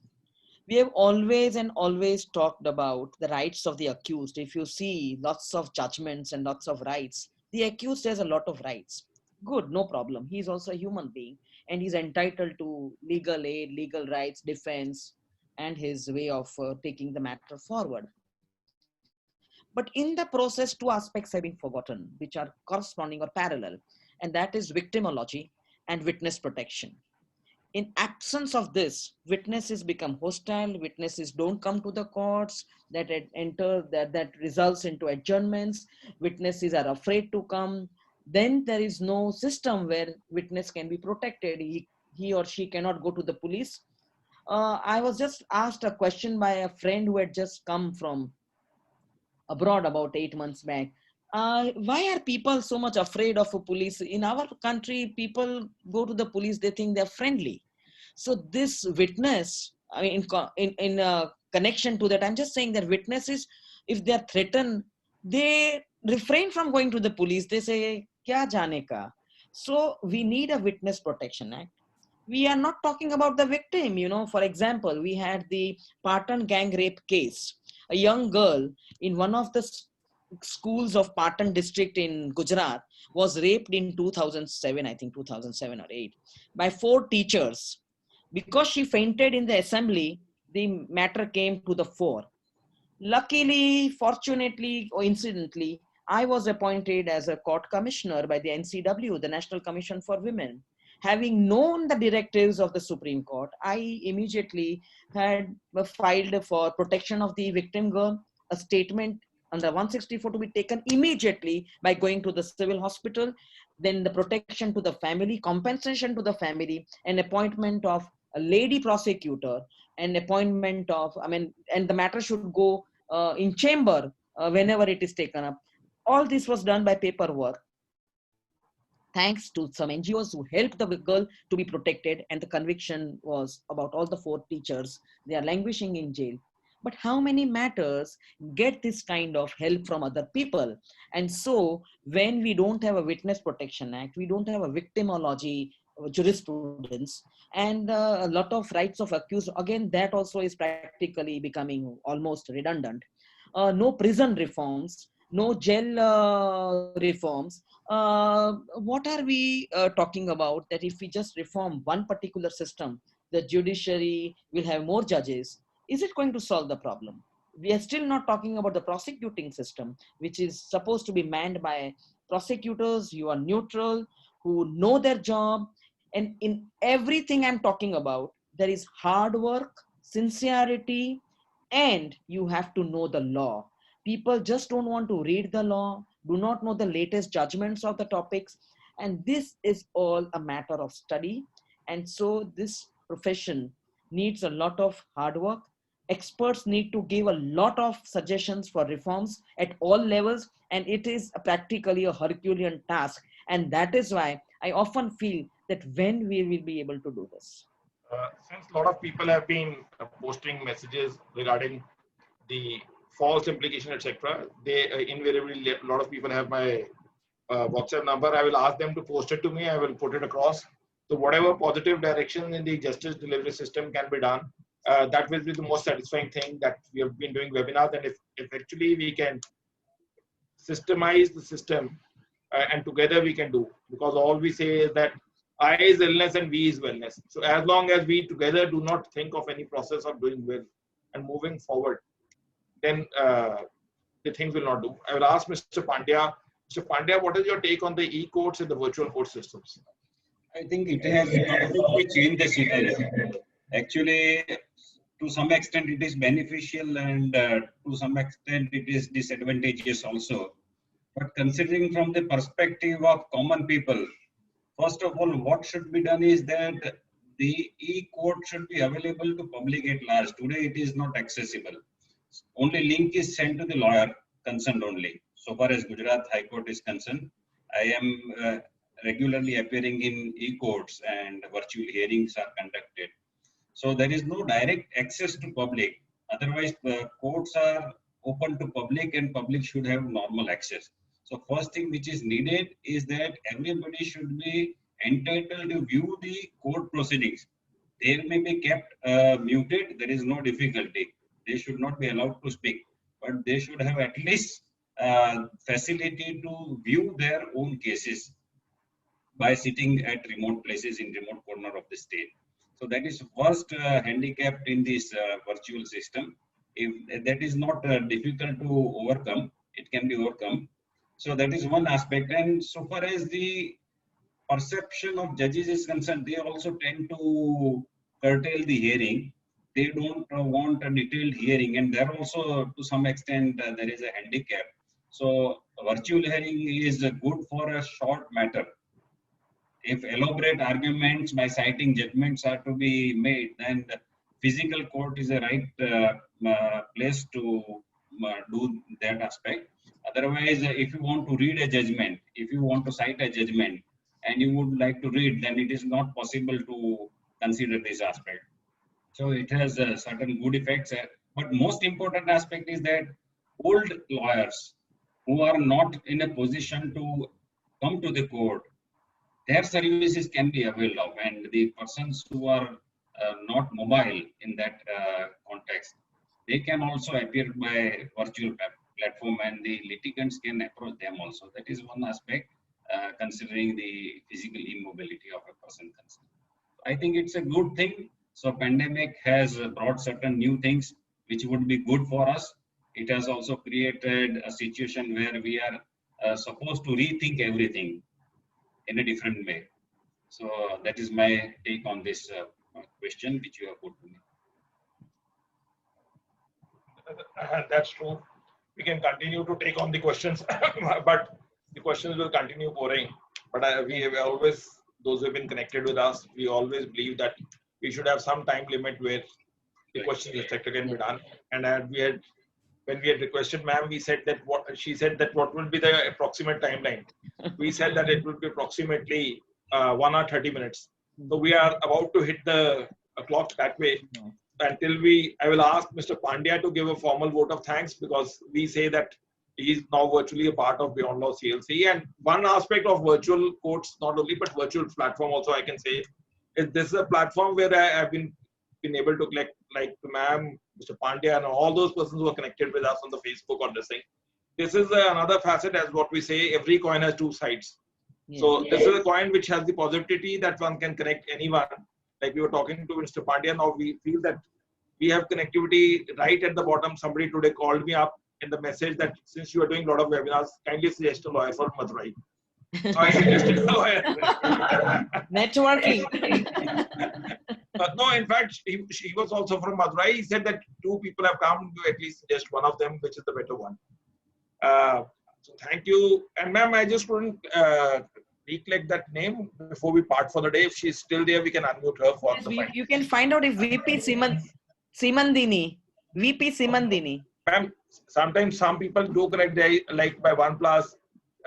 We have always and always talked about the rights of the accused. If you see lots of judgments and lots of rights, the accused has a lot of rights. good, no problem. He's also a human being and he's entitled to legal aid, legal rights, defense, and his way of taking the matter forward. But in the process, two aspects have been forgotten, which are corresponding or parallel, and that is victimology and witness protection. In absence of this, witnesses become hostile, witnesses don't come to the courts, that results into adjournments, witnesses are afraid to come. Then there is no system where witness can be protected. He or she cannot go to the police. I was just asked a question by a friend who had just come from abroad about 8 months back. Why are people so much afraid of a police? In our country, people go to the police, they think they're friendly. So this witness, I mean, in connection to that, I'm just saying that witnesses, if they're threatened, they refrain from going to the police. They say, "Kya jane ka?" So we need a Witness Protection Act. We are not talking about the victim. For example, we had the Patan gang rape case. A young girl in one of the schools of Patan district in Gujarat was raped in 2007, I think 2007 or 8, by 4 teachers. Because she fainted in the assembly, the matter came to the fore. Luckily, fortunately, or incidentally, I was appointed as a court commissioner by the NCW, the National Commission for Women. Having known the directives of the Supreme Court, I immediately had filed for protection of the victim girl, a statement under 164 to be taken immediately by going to the civil hospital, then the protection to the family, compensation to the family, an appointment of a lady prosecutor, an appointment of, and the matter should go in chamber whenever it is taken up. All this was done by paperwork, thanks to some NGOs who helped the girl to be protected, and the conviction was about all the 4 teachers. They are languishing in jail. But how many matters get this kind of help from other people? And so when we don't have a Witness Protection Act, we don't have a victimology jurisprudence, and a lot of rights of accused, again, that also is practically becoming almost redundant. No prison reforms, no jail reforms. What are we talking about? That if we just reform one particular system, the judiciary will have more judges. Is it going to solve the problem? We are still not talking about the prosecuting system, which is supposed to be manned by prosecutors who are neutral, who know their job. And in everything I'm talking about, there is hard work, sincerity, and you have to know the law. People just don't want to read the law, do not know the latest judgments of the topics, and this is all a matter of study. And so this profession needs a lot of hard work. Experts need to give a lot of suggestions for reforms at all levels, and it is practically a Herculean task. And that is why I often feel that when we will be able to do this. Since a lot of people have been posting messages regarding the false implication, etc., they invariably, a lot of people have my WhatsApp number. I will ask them to post it to me. I will put it across. So whatever positive direction in the justice delivery system can be done, that will be the most satisfying thing, that we have been doing webinars. And if actually we can systemize the system, and together we can do, because all we say is that I is illness and we is wellness. So as long as we together do not think of any process of doing well and moving forward, then the things will not do. I will ask Mr. Pandya. Mr. Pandya, what is your take on the e-courts and the virtual court systems? I think it has completely changed the scenario. Actually, to some extent it is beneficial, and to some extent it is disadvantageous also. But considering from the perspective of common people, first of all, what should be done is that the e-court should be available to public at large. Today it is not accessible. Only link is sent to the lawyer concerned only. So far as Gujarat High Court is concerned, I am regularly appearing in e-courts and virtual hearings are conducted. So there is no direct access to public. Otherwise, the courts are open to public and public should have normal access. So first thing which is needed is that everybody should be entitled to view the court proceedings. They may be kept muted, there is no difficulty. They should not be allowed to speak, but they should have at least facility to view their own cases. by sitting at remote places in remote corner of the state. So that is first handicap in this virtual system. If that is not difficult to overcome, it can be overcome. So that is one aspect. And so far as the perception of judges is concerned, they also tend to curtail the hearing. They don't want a detailed hearing, and there also to some extent there is a handicap. So virtual hearing is good for a short matter. If elaborate arguments by citing judgments are to be made, then the physical court is the right place to do that aspect. Otherwise, if you want to read a judgment, if you want to cite a judgment, and you would like to read, then it is not possible to consider this aspect. So it has certain good effects. But most important aspect is that old lawyers who are not in a position to come to the court, their services can be availed of, and the persons who are not mobile in that context, they can also appear by virtual platform, and the litigants can approach them also. That is one aspect, considering the physical immobility of a person concerned. I think it's a good thing. So pandemic has brought certain new things which would be good for us. It has also created a situation where we are supposed to rethink everything in a different way. So that is my take on this question which you have put to me. That's true. We can continue to take on the questions, but the questions will continue pouring. But we have always, those who have been connected with us, we always believe that we should have some time limit where the questions etc. can be done. And when we had requested ma'am, we said that she said that what will be the approximate timeline. We said that it would be approximately 1 hour 30 minutes. So we are about to hit the clock that way. Until I will ask Mr. Pandya to give a formal vote of thanks, because we say that he is now virtually a part of Beyond Law CLC. And one aspect of virtual courts, not only, but virtual platform also, I can say, is this is a platform where I have been able to collect, like ma'am, Mr. Pandya, and all those persons who are connected with us on the Facebook on this thing. This is another facet, as what we say, every coin has two sides. Yeah. So this is a coin which has the possibility that one can connect anyone. Like we were talking to Mr. Pandya, now we feel that we have connectivity right at the bottom. Somebody today called me up in the message that since you are doing a lot of webinars, kindly suggest a lawyer for Madurai. So I suggested a lawyer. Networking. No, in fact, she was also from Madurai. He said that 2 people have come to at least suggest one of them, which is the better one. So thank you. And ma'am, I just couldn't recollect that name before we part for the day. If she's still there, we can unmute her for the fight. You can find out if VP Simandini. VP Simandini. Ma'am, sometimes some people do connect like by OnePlus,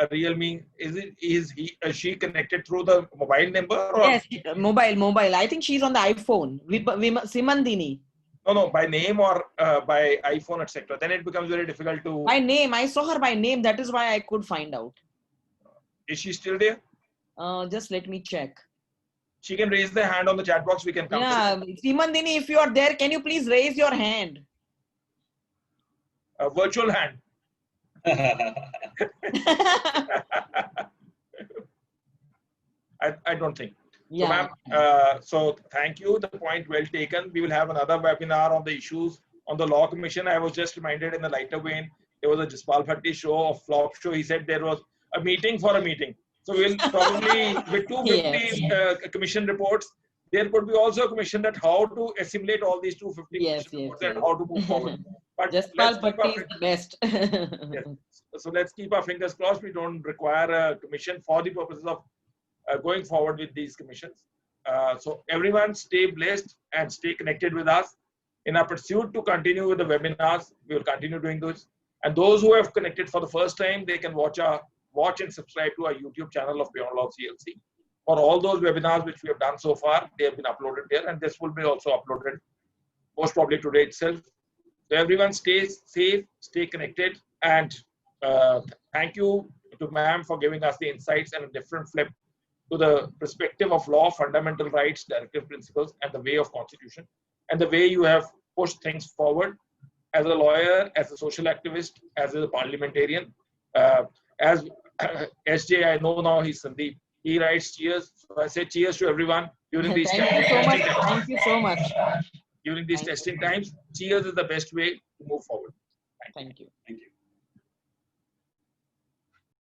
Realme. Is she connected through the mobile number? Or? Yes, mobile. I think she's on the iPhone. Simandini. No, by name or by iPhone, etc. Then it becomes very difficult to. By name, I saw her by name. That is why I could find out. Is she still there? Just let me check. She can raise the hand on the chat box. We can come. Yeah, Simandini, if you are there, can you please raise your hand? A virtual hand. I don't think. Yeah. So, ma'am, so thank you. The point well taken. We will have another webinar on the issues on the Law Commission. I was just reminded in the lighter vein, there was a Jaspal Bhatti show of flop show. He said there was a meeting for a meeting. So we'll probably, with 250 commission reports, there could be also a commission that how to assimilate all these 250 reports and how to move forward. But Jaspal Bhatti is the best. Yes. So let's keep our fingers crossed. We don't require a commission for the purposes of going forward with these commissions. So everyone stay blessed and stay connected with us. In our pursuit to continue with the webinars, we will continue doing those. And those who have connected for the first time, they can watch and subscribe to our YouTube channel of Beyond Law CLC. For all those webinars which we have done so far, they have been uploaded there, and this will be also uploaded most probably today itself. So everyone stay safe, stay connected, and thank you to ma'am for giving us the insights and a different flip to the perspective of law, fundamental rights, directive principles, and the way of constitution, and the way you have pushed things forward as a lawyer, as a social activist, as a parliamentarian, as SJ, I know now he's Sandeep. He writes cheers. So I say cheers to everyone during these Thank you so much. testing times. Thank you so much. During these Thank you. testing times, cheers is the best way to move forward. Thank you. Thank you.